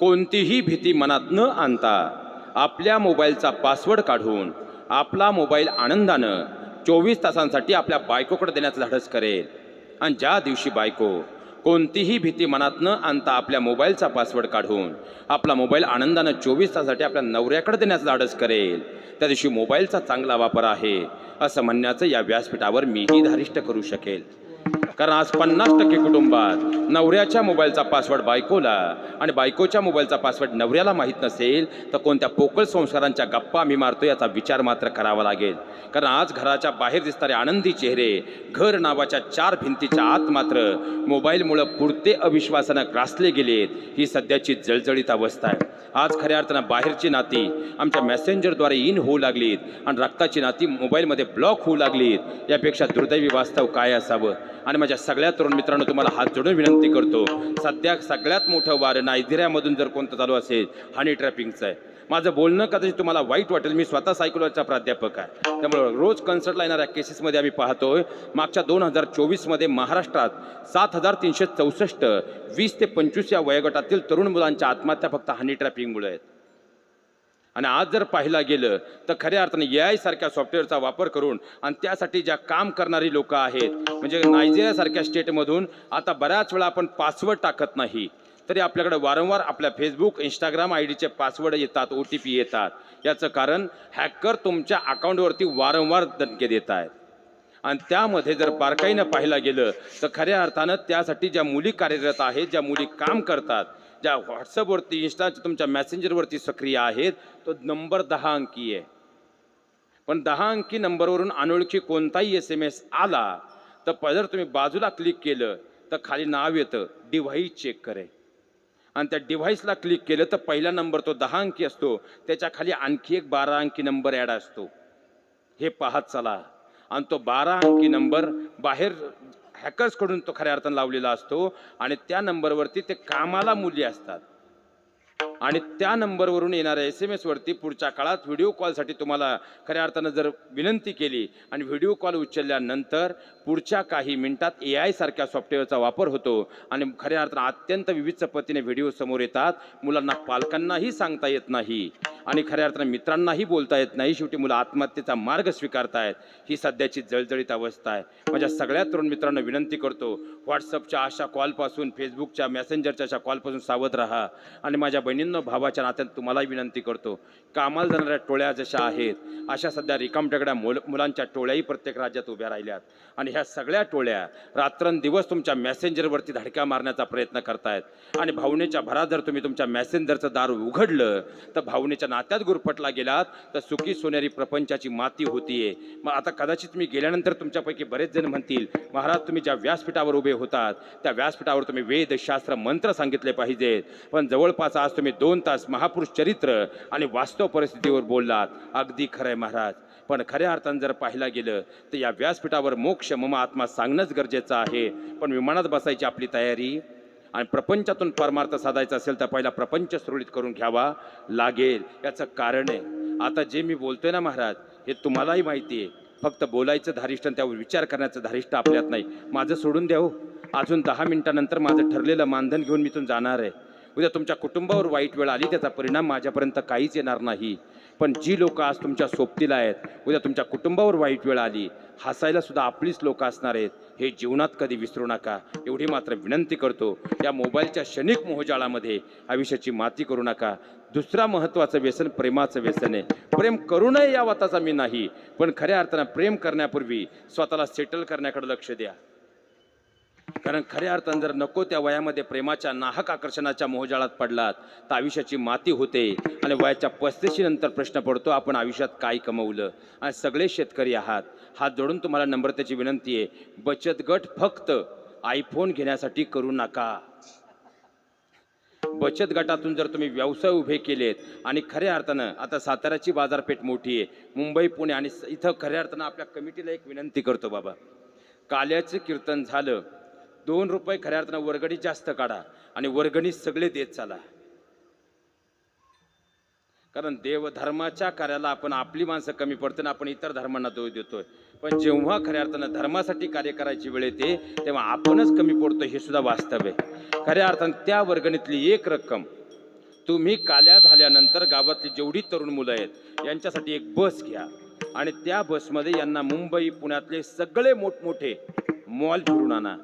कोणतीही भीती मनात न आणता आपल्या मोबाईलचा पासवर्ड काढून आपला मोबाईल आनंदानं 24 तासांसाठी आपल्या बायकोकडे देण्याचं धाडस करेल, आणि ज्या दिवशी बायको कोणतीही भीती मनात न आणता आपल्या मोबाईलचा पासवर्ड काढून आपला मोबाईल आनंदानं 24 तासासाठी आपल्या नवऱ्याकडे देण्याचं धाडस करेल, त्या दिवशी मोबाईलचा चांगला वापर आहे असं म्हणण्याचं या व्यासपीठावर मीही धारिष्ट करू शकेल. कारण आज 50% कुटुंबात नवऱ्याच्या मोबाईलचा पासवर्ड बायकोला आणि बायकोच्या मोबाईलचा पासवर्ड नवऱ्याला माहीत नसेल तर कोणत्या पोकळ संस्कारांच्या गप्पा आम्ही मारतो याचा विचार मात्र करावा लागेल. कारण आज घराच्या बाहेर दिसणारे आनंदी चेहरे घर नावाच्या 4 भिंतीच्या आत मात्र मोबाईलमुळं पुरते अविश्वासानं ग्रासले गेलेत. ही सध्याची जळजळीत अवस्था आहे. आज खऱ्या अर्थानं बाहेरची नाती आमच्या मेसेंजरद्वारे इन होऊ लागलीत आणि रक्ताची नाती मोबाईलमध्ये ब्लॉक होऊ लागलीत. यापेक्षा दुर्दैवी वास्तव काय असावं? आणि माझ्या सगळ्या तरुण मित्रांनो तुम्हाला हात जोडून विनंती करतो, सध्या सगळ्यात मोठं वार नायजेरियामधून जर कोणतं चालू असेल हनी ट्रॅपिंगचं आहे. माझं बोलणं कदाचित तुम्हाला वाईट वाटेल, मी स्वतः सायकोलॉजीचा प्राध्यापक आहे, त्यामुळे रोज कन्सल्टला येणाऱ्या केसेसमध्ये आम्ही पाहतोय मागच्या 2024मध्ये महाराष्ट्रात 7364 20 ते 25 या वयोगटातील तरुण मुलांच्या आत्महत्या फक्त हनी ट्रॅपिंगमुळे आहेत. आणि आज जर पाहिला गेलं तर खऱ्या अर्थाने AI सारख्या सॉफ्टवेअरचा वापर करून आणि त्यासाठी ज्या काम करणारी लोक आहेत, म्हणजे नायजेरियासारख्या स्टेटमधून आता बऱ्याच वेळा आपण पासवर्ड टाकत नाही तरी आपल्याकडे वारंवार आपल्या फेसबुक इंस्टाग्राम IDचे पासवर्ड येतात, OTP येतात. याचं कारण हॅकर तुमच्या अकाउंटवरती वारंवार दणके देत आहेत. आणि त्यामध्ये जर बारकाईनं पाहिलं गेलं तर खऱ्या अर्थानं त्यासाठी ज्या मुली कार्यरत आहेत, ज्या मुली काम करतात, ज्या व्हॉट्सअपवरती इंस्टाच्या तुमच्या मेसेंजरवरती सक्रिय आहेत, तो नंबर 10 अंकी आहे. पण 10 अंकी नंबरवरून अनोळखी कोणताही SMS आला तर जर तुम्ही बाजूला क्लिक केलं तर खाली नाव येतं डिव्हाइस चेक करे, आणि त्या डिव्हाइसला क्लिक केलं तर पहिला नंबर तो 10 अंकी असतो, त्याच्या खाली आणखी एक 12 अंकी नंबर ॲड असतो. हे पाहत चला. आणि तो 12 अंकी नंबर बाहेर हॅकर्सकडून तो खऱ्या अर्थानं लावलेला असतो आणि त्या नंबरवरती ते कामाला मुली असतात. आणि त्या नंबरवरून येणाऱ्या SMS वरती पुढच्या काळात व्हिडिओ कॉलसाठी तुम्हाला खऱ्या अर्थानं जर विनंती केली आणि व्हिडिओ कॉल उचलल्यानंतर पुढच्या काही मिनिटात AI सारख्या सॉफ्टवेअरचा वापर होतो आणि खऱ्या अर्थानं अत्यंत विविध पद्धतीने व्हिडिओ समोर येतात. मुलांना पालकांनाही सांगता येत नाही आणि खऱ्या अर्थानं मित्रांनाही बोलता येत नाही. शेवटी मुलं आत्महत्येचा मार्ग स्वीकारतायत. ही सध्याची जळजळीत अवस्था आहे. माझ्या सगळ्या तरुण मित्रांना विनंती करतो, व्हॉट्सअपच्या अशा कॉलपासून, फेसबुकच्या मेसेंजरच्या अशा कॉलपासून सावध राहा. आणि माझ्या बहिणींना बहिणींनो, भावाच्या नात्याने तुम्हालाही विनंती करतो, कामाला जाणाऱ्या टोळ्या जशा आहेत अशा सध्या रिकामटेकड्या मुलांच्या टोळ्याही प्रत्येक राज्यात उभ्या राहिल्यात आणि ह्या सगळ्या टोळ्या रात्रंदिवस तुमच्या मेसेंजरवरती धडक्या मारण्याचा प्रयत्न करतायत आणि भावनेच्या भरात जर तुम्ही तुमच्या मेसेंजरचं दार उघडलं तर भावनेच्या नात्यात गुरफटला गेलात तर सुखी सोनेरी प्रपंचाची माती होतीये. मग आता कदाचित मी गेल्यानंतर तुमच्यापैकी बरेच जण म्हणतील, महाराज तुम्ही ज्या व्यासपीठावर उभे होतात त्या व्यासपीठावर तुम्ही वेद शास्त्र मंत्र सांगितले पाहिजेत, पण जवळपास आज तुम्ही 2 तास महापुरुष चरित्र आणि वास्तव परिस्थितीवर बोललात. अगदी खरंय महाराज, पण खऱ्या अर्थानं जर पाहायला गेलं तर या व्यासपीठावर मोक्ष मम आत्मा सांगणंच गरजेचं आहे. पण विमानात बसायची आपली तयारी आणि प्रपंचातून परमार्थ साधायचा असेल तर पहिला प्रपंच सुरळीत करून घ्यावा लागेल. याचं कारण आहे, आता जे मी बोलतोय ना महाराज, हे तुम्हालाही माहिती आहे. फक्त बोलायचं धारिष्ट आणि त्यावर विचार करण्याचं धारिष्ट आपल्यात नाही. माझं सोडून द्या हो, अजून 10 मिनिटानंतर माझं ठरलेलं मानधन घेऊन मी इथून जाणार आहे. उद्या तुमच्या कुटुंबावर वाईट वेळ आली त्याचा परिणाम माझ्यापर्यंत काहीच येणार नाही. पण जी लोक आज तुमच्या सोबतीला आहेत, उद्या तुमच्या कुटुंबावर वाईट वेळ आली, हसायला सुद्धा आपलीच लोक असणार आहेत. हे जीवनात कधी विसरू नका, एवढी मात्र विनंती करतो. या मोबाईलच्या क्षणिक मोहजाळामध्ये आयुष्याची माती करू नका. दुसरा महत्त्वाचं व्यसन प्रेमाचं व्यसन आहे. प्रेम करू नये या वाताचा मी नाही, पण खऱ्या अर्थानं प्रेम करण्यापूर्वी स्वतःला सेटल करण्याकडे लक्ष द्या. कारण खऱ्या अर्थानं जर नको त्या वयामध्ये प्रेमाच्या नाहक आकर्षणाच्या मोहजाळात पडलात तर आयुष्याची माती होते आणि वयाच्या 35 नंतर प्रश्न पडतो, आपण आयुष्यात काय कमवलं. आणि सगळे शेतकरी आहात, हात जोडून तुम्हाला नम्रतेची विनंती आहे, बचत गट फक्त आयफोन घेण्यासाठी करू नका. बचत गटातून जर तुम्ही व्यवसाय उभे केलेत आणि खऱ्या अर्थानं आता साताऱ्याची बाजारपेठ मोठी आहे, मुंबई पुणे आणि इथं खऱ्या अर्थानं आपल्या कमिटीला एक विनंती करतो, बाबा काल्याचं कीर्तन झालं, 2 रुपये खऱ्या अर्थानं वर्गणी जास्त काढा आणि वर्गणी सगळे देत चाला. कारण देवधर्माच्या कार्याला आपण आपली माणसं कमी पडतो ना, आपण इतर धर्मांना दोष देतोय. पण जेव्हा खऱ्या अर्थानं धर्मासाठी कार्य करायची वेळ येते तेव्हा आपणच कमी पडतो, हे सुद्धा वास्तव आहे. खऱ्या अर्थानं त्या वर्गणीतली एक रक्कम तुम्ही काल्या झाल्यानंतर गावातली जेवढी तरुण मुलं आहेत यांच्यासाठी एक बस घ्या आणि त्या बसमध्ये यांना मुंबई पुण्यातले सगळे मोठमोठे मॉल फिरून आणा.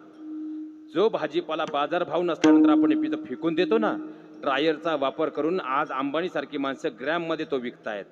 जो भाजीपाला बाजारभाव नसल्यानंतर आपण पितं फेकून देतो ना, ड्रायरचा वापर करून आज अंबानीसारखी माणसं ग्रॅममध्ये तो विकतायत.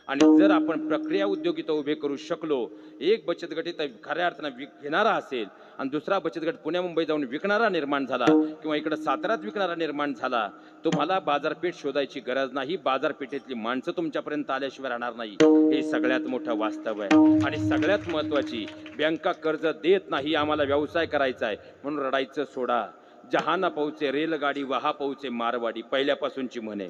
आणि जर आपण प्रक्रिया उद्योग इथं उभे करू शकलो, एक बचत गट इथं खऱ्या अर्थानं घेणारा असेल आणि दुसरा बचत गट पुण्या मुंबई जाऊन विकणारा निर्माण झाला किंवा इकडं साताऱ्यात विकणारा निर्माण झाला, तुम्हाला बाजारपेठ शोधायची गरज नाही. बाजारपेठेतली माणसं तुमच्यापर्यंत आल्याशिवाय राहणार नाही. हे सगळ्यात मोठं वास्तव आहे. आणि सगळ्यात महत्त्वाची, बँका कर्ज देत नाही, आम्हाला व्यवसाय करायचा आहे म्हणून रडायचं सोडा. जहाना पहुचे रेलगाडी वहा पहुचे मारवाडी, पहिल्यापासूनची म्हणे.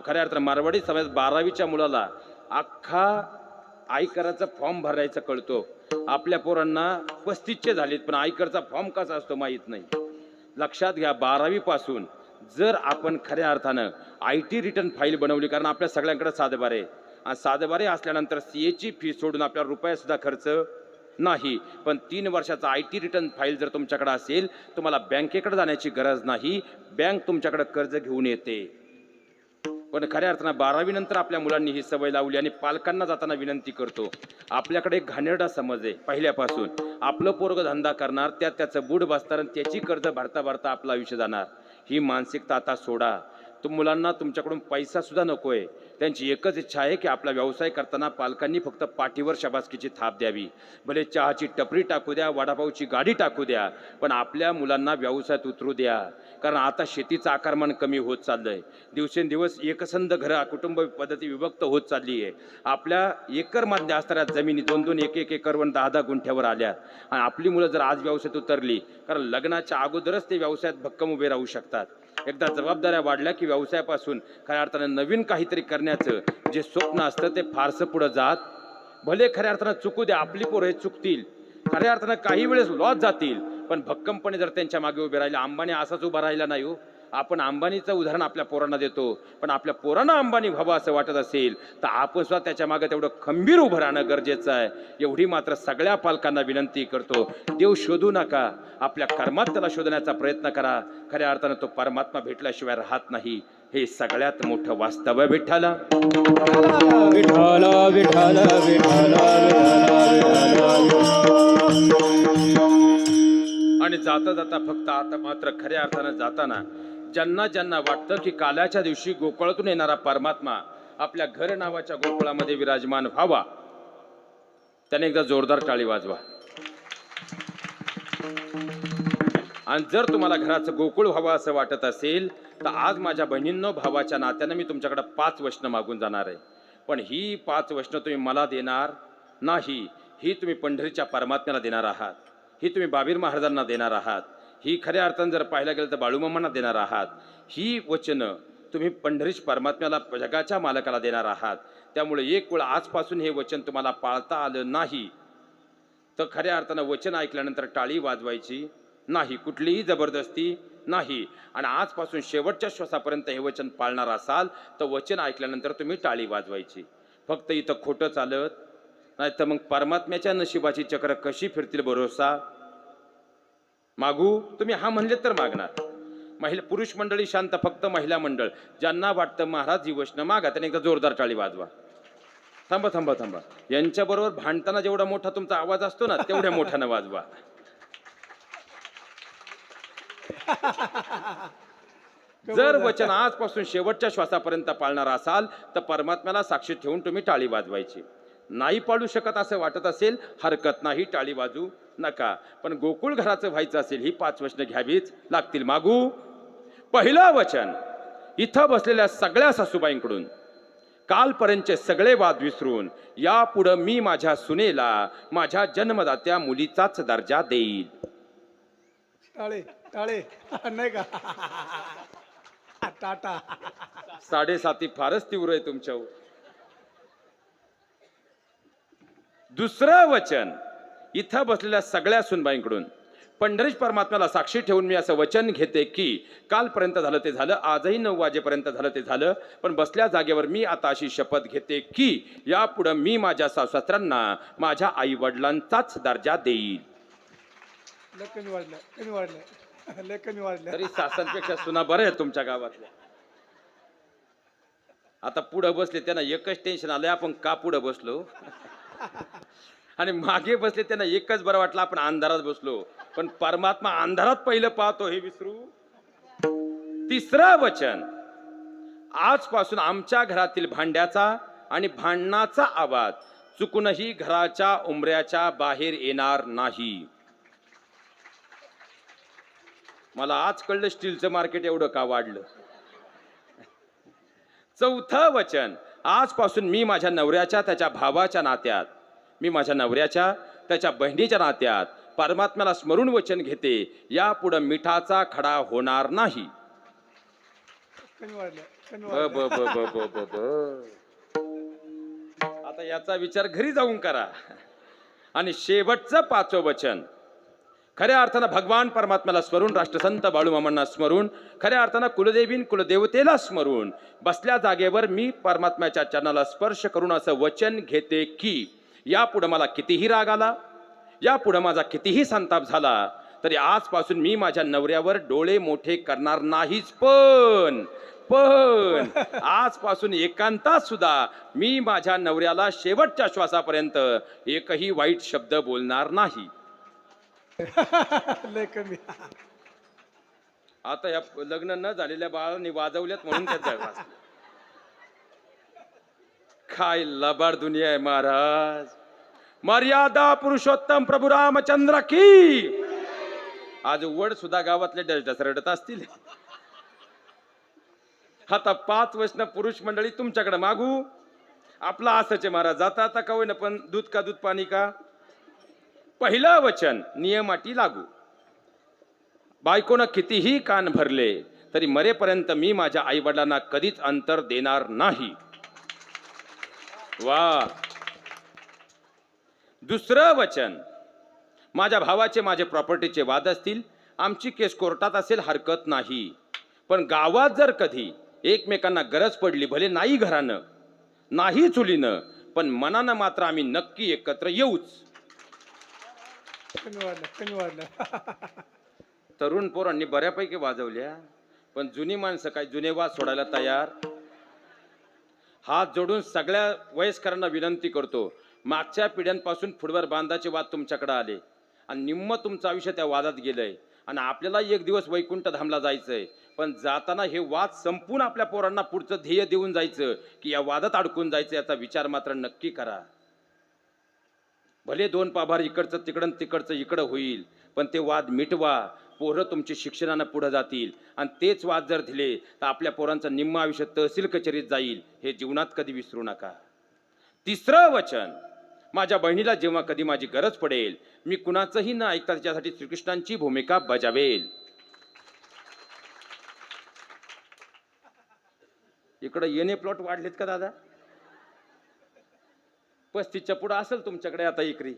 खऱ्या अर्थानं मारवाडी समाजात 12वीच्या मुलाला अख्खा आयकराचा फॉर्म भरायचा कळतो. आपल्या पोरांना 35चे झालेत पण आयकरचा फॉर्म कसा असतो माहीत नाही. लक्षात घ्या, 12वी पासून जर आपण खऱ्या अर्थानं IT रिटर्न फाईल बनवली, कारण आपल्या सगळ्यांकडे सातबारे आणि सातबारे असल्यानंतर CAची फी सोडून आपल्याला रुपयासुद्धा खर्च नाही. पण 3 वर्षाचा IT रिटर्न फाईल जर तुमच्याकडे असेल, तुम्हाला बँकेकडे जाण्याची गरज नाही, बँक तुमच्याकडे कर्ज घेऊन येते. पण खऱ्या अर्थानं 12वी नंतर आपल्या मुलांनी ही सवय लावली. आणि पालकांना जाताना विनंती करतो, आपल्याकडे एक घाणेरडा समज आहे पहिल्यापासून, आपलं पोरग धंदा करणार, त्याचं बूड बसणार आणि त्याची कर्ज भरता भरता आपलं आयुष्य जाणार. ही मानसिकता आता सोडा. मुलांना तुमच्याकडून पैसा सुद्धा नको आहे, त्यांची एकच इच्छा आहे की आपला व्यवसाय करताना पालकांनी फक्त पाठीवर शाबासकीची थाप द्यावी. भले चहाची टपरी टाकू द्या, वडापावची गाडी टाकू द्या, पण आपल्या मुलांना व्यवसायात उतरू द्या. कारण आता शेतीचं आकारमान कमी होत चाललंय, दिवसेंदिवस एकसंध घरं कुटुंब पद्धती विभक्त होत चालली आहे. आपल्या एकरमध्ये असणाऱ्या जमिनी 2-2, 1-1 एकरवर 10-10 गुंठ्यावर आल्या. आणि आपली मुलं जर आज व्यवसायात उतरली, कारण लग्नाच्या अगोदरच ते व्यवसायात भक्कम उभे राहू शकतात. एकदा जबाबदाऱ्या वाढल्या की व्यवसायापासून खऱ्या अर्थानं नवीन काहीतरी करण्याचं जे स्वप्न असतं ते फारसं पुढं जात. भले खऱ्या अर्थानं चुकू द्या, आपली पोरं हे चुकतील, खऱ्या अर्थानं काही वेळेस लॉस जातील, पण भक्कमपणे जर त्यांच्या मागे उभे राहिले. अंबानी असाच उभा राहिला नाही हो. आपण अंबानीचं उदाहरण आपल्या पोरांना देतो, पण आपल्या पोरांना अंबानी व्हावं असं वाटत असेल तर आपण सुद्धा त्याच्या मागे तेवढं खंबीर उभं राहणं गरजेचं आहे. एवढी मात्र सगळ्या पालकांना विनंती करतो, देव शोधू नका, आपल्या कर्मात त्याला शोधण्याचा प्रयत्न करा. खऱ्या अर्थानं तो परमात्मा भेटल्याशिवाय राहत नाही. हे सगळ्यात मोठं वास्तव आहे. विठ्ठला विठ्ठल विठ्ठल विठ्ठल आणि जाता जाता फक्त आता मात्र खऱ्या अर्थानं जाताना ज्यांना ज्यांना वाटतं की काल्याच्या दिवशी गोकुळातून येणारा परमात्मा आपल्या घर नावाच्या गोकुळामध्ये विराजमान व्हावा, त्याने एकदा जोरदार टाळी वाजवा. आणि जर तुम्हाला घराचं गोकुळ व्हावं असं वाटत असेल तर आज माझ्या बहिणींनो, भावाच्या नात्यानं मी तुमच्याकडे 5 वचनं मागून जाणार आहे. पण ही 5 वचनं तुम्ही मला देणार नाही, ही तुम्ही पंढरीच्या परमात्म्याला देणार आहात, ही तुम्ही बाबीर महाराजांना देणार आहात, ही खऱ्या अर्थानं जर पाहायला गेलं तर बाळूमामांना देणार आहात. ही वचनं तुम्ही पंढरीश परमात्म्याला, जगाच्या मालकाला देणार आहात. त्यामुळे एक वेळ आजपासून हे वचन तुम्हाला पाळता आलं नाही तर खऱ्या अर्थानं वचन ऐकल्यानंतर टाळी वाजवायची नाही, कुठलीही जबरदस्ती नाही. आणि आजपासून शेवटच्या श्वासापर्यंत हे वचन पाळणार असाल तर वचन ऐकल्यानंतर तुम्ही टाळी वाजवायची. फक्त इथं खोटं चालत नाही तर मग परमात्म्याच्या नशिबाची चक्र कशी फिरतील भरोसा. मागू तुम्ही हा म्हणले तर मागणार. महिला पुरुष मंडळी शांत, फक्त महिला मंडळ ज्यांना वाटतं महाराज ही वचनं मागा त्याने एकदा जोरदार टाळी वाजवा. थांबा थांबा थांबा, यांच्याबरोबर भांडताना जेवढा मोठा तुमचा आवाज असतो ना तेवढ्या मोठ्यानं वाजवा. जर वचन आजपासून शेवटच्या श्वासापर्यंत पाळणार असाल तर परमात्म्याला साक्षी ठेवून तुम्ही टाळी वाजवायची. नाही पाळू शकत असं वाटत असेल हरकत नाही, टाळी वाजू नका. पण गोकुळ घराचं व्हायचं असेल ही 5 वचनं घ्यावीच लागतील. मागू पहिलं वचन, इथं बसलेल्या सगळ्या सासूबाईंकडून कालपर्यंतचे सगळे वाद विसरून यापुढं मी माझ्या सुनेला माझ्या जन्मदात्या मुलीचाच दर्जा देईल. टाळे टाळे नाही का टाटा. 7.5 फारच तीव्र आहे तुमच्यावर. दुसरं वचन, इथं बसलेल्या सगळ्या सुनबाईंकडून पंढरीश परमात्म्याला साक्षी ठेवून मी असं वचन घेते की कालपर्यंत झालं ते झालं, आजही 9 वाजेपर्यंत झालं ते झालं, पण बसल्या जागेवर मी आता अशी शपथ घेते की यापुढं मी माझ्या सासऱ्यांना माझ्या आई वडिलांचाच दर्जा देईल. कमी वाढलं, कमी वाढलं, लय कमी वाढलं. तरी सासऱ्यांपेक्षा सुना बरं आहे तुमच्या गावातल्या. आता पुढं बसले त्यांना एकच टेन्शन आलंय, आपण का पुढं बसलो. आणि मागे बसले त्यांना एकच बरं वाटलं, आपण अंधारात बसलो. पण परमात्मा अंधारात पहिलं पाहतो हे विसरू. तिसरं वचन, आजपासून आमच्या घरातील भांड्याचा आणि भांडणाचा आवाज चुकूनही घराच्या उंबऱ्याच्या बाहेर येणार नाही. मला आज कळलं स्टीलचं मार्केट एवढं का वाढलं. चौथं वचन, आजपासून मी माझ्या नवऱ्याच्या, त्याच्या भावाच्या नात्यात, मी माझ्या नवऱ्याच्या, त्याच्या बहिणीच्या नात्यात परमात्म्याला स्मरून वचन घेते, यापुढं मिठाचा खडा होणार नाही. कमी वाढलं, कमी ब वाढलं. ब ब ब ब ब ब. आता याचा विचार घरी जाऊन करा. आणि शेवटचं 5वं वचन, खऱ्या अर्थानं भगवान परमात्म्याला स्मरून, राष्ट्रसंत बाळूमामांना स्मरून, खऱ्या अर्थानं कुलदेवीन कुलदेवतेला स्मरून बसल्या जागेवर मी परमात्म्याच्या चरणाला स्पर्श करून असं वचन घेते की यापुढं मला कितीही राग आला, यापुढं माझा कितीही संताप झाला तरी आजपासून मी माझ्या नवऱ्यावर डोळे मोठे करणार नाहीच. पण आजपासून एकांतात सुद्धा मी माझ्या नवऱ्याला शेवटच्या श्वासापर्यंत एकही वाईट शब्द बोलणार नाही. लय कमी. आता या लग्न न झालेल्या बाळांनी वाजवल्यात म्हणून त्यात काय लबाड दुनिया आहे महाराज. मर्यादा पुरुषोत्तम प्रभू रामचंद्र की. आज वड सुद्धा गावातले डसडस रडत असतील. आता 5 वचनं पुरुष मंडळी तुमच्याकडे मागू. आपला असंच आहे महाराज, जाता आता का होईना पण दूध का दूध पाणी का. पहिलं वचन, नियमाटी लागू. बायकोनं कितीही कान भरले तरी मरेपर्यंत मी माझ्या आई वडिलांना कधीच अंतर देणार नाही. वा. दुसरं वचन, माझ्या भावाचे माझे प्रॉपर्टीचे वाद असतील, आमची केस कोर्टात असेल हरकत नाही, पण गावात जर कधी एकमेकांना गरज पडली, भले नाही घरानं नाही चुलीनं पण मनानं मात्र आम्ही नक्की एकत्र येऊच. कमी वाढलं, कमी वाढलं. तरुण पोरांनी बऱ्यापैकी वाजवल्या, पण जुनी माणसं काय जुने वाद सोडायला तयार. हात जोडून सगळ्या वयस्करांना विनंती करतो, मागच्या पिढ्यांपासून फुटवर बांधाचे वाद तुमच्याकडे आले आणि निम्म तुमचं आयुष्य त्या वादात गेलंय आणि आपल्याला एक दिवस वैकुंठ धामला जायचंय, पण जाताना हे वाद संपून आपल्या पोरांना पुढचं ध्येय देऊन जायचं की या वादात अडकून जायचं याचा विचार मात्र नक्की करा. भले 2 पाभार इकडचं तिकडं तिकडचं इकडं होईल, पण ते वाद मिटवा. पोरं तुमची शिक्षणानं पुढे जातील आणि तेच वाद जर दिले तर आपल्या पोरांचं निम्म आयुष्य तहसील कचेरीत जाईल. हे जीवनात कधी विसरू नका. 3रं वचन, माझ्या बहिणीला जेव्हा कधी माझी गरज पडेल मी कुणाचंही न ऐकता तिच्यासाठी श्रीकृष्णांची भूमिका बजावेल. इकडे येणे प्लॉट वाढलेत का दादा? 35च्या पुढे असेल तुमच्याकडे आता इकरी.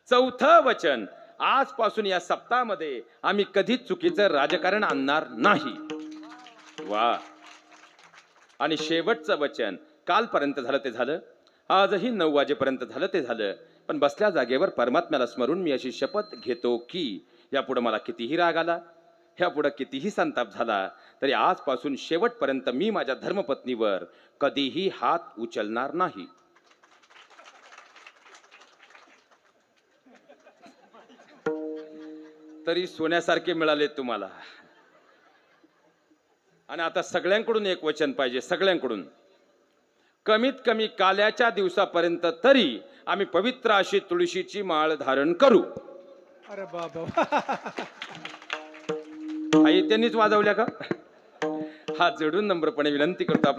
4थं वचन, आजपासून या सप्ताहामध्ये आम्ही कधीच चुकीचं राजकारण आणणार नाही. वा. आणि शेवटचं वचन, कालपर्यंत झालं ते झालं, आजही 9 वाजेपर्यंत झालं ते झालं, पण बसल्या जागेवर परमात्म्याला स्मरून मी अशी शपथ घेतो की यापुढे मला कितीही राग आला, ह्यापुढे कितीही संताप झाला तरी आजपासून शेवटपर्यंत मी माझ्या धर्मपत्नीवर कधीही हात उचलणार नाही. तरी सोन्यासारखे मिळाले तुम्हाला. आणि आता सगळ्यांकडून एक वचन पाहिजे, सगळ्यांकडून. कमीत कमी काल्याच्या दिवसापर्यंत तरी आम्ही पवित्र अशी तुळशीची माळ धारण करू. अरे बाबा. आई त्यांनीच वाजवल्या का? हा जोडून नम्रपणे विनंती करतो.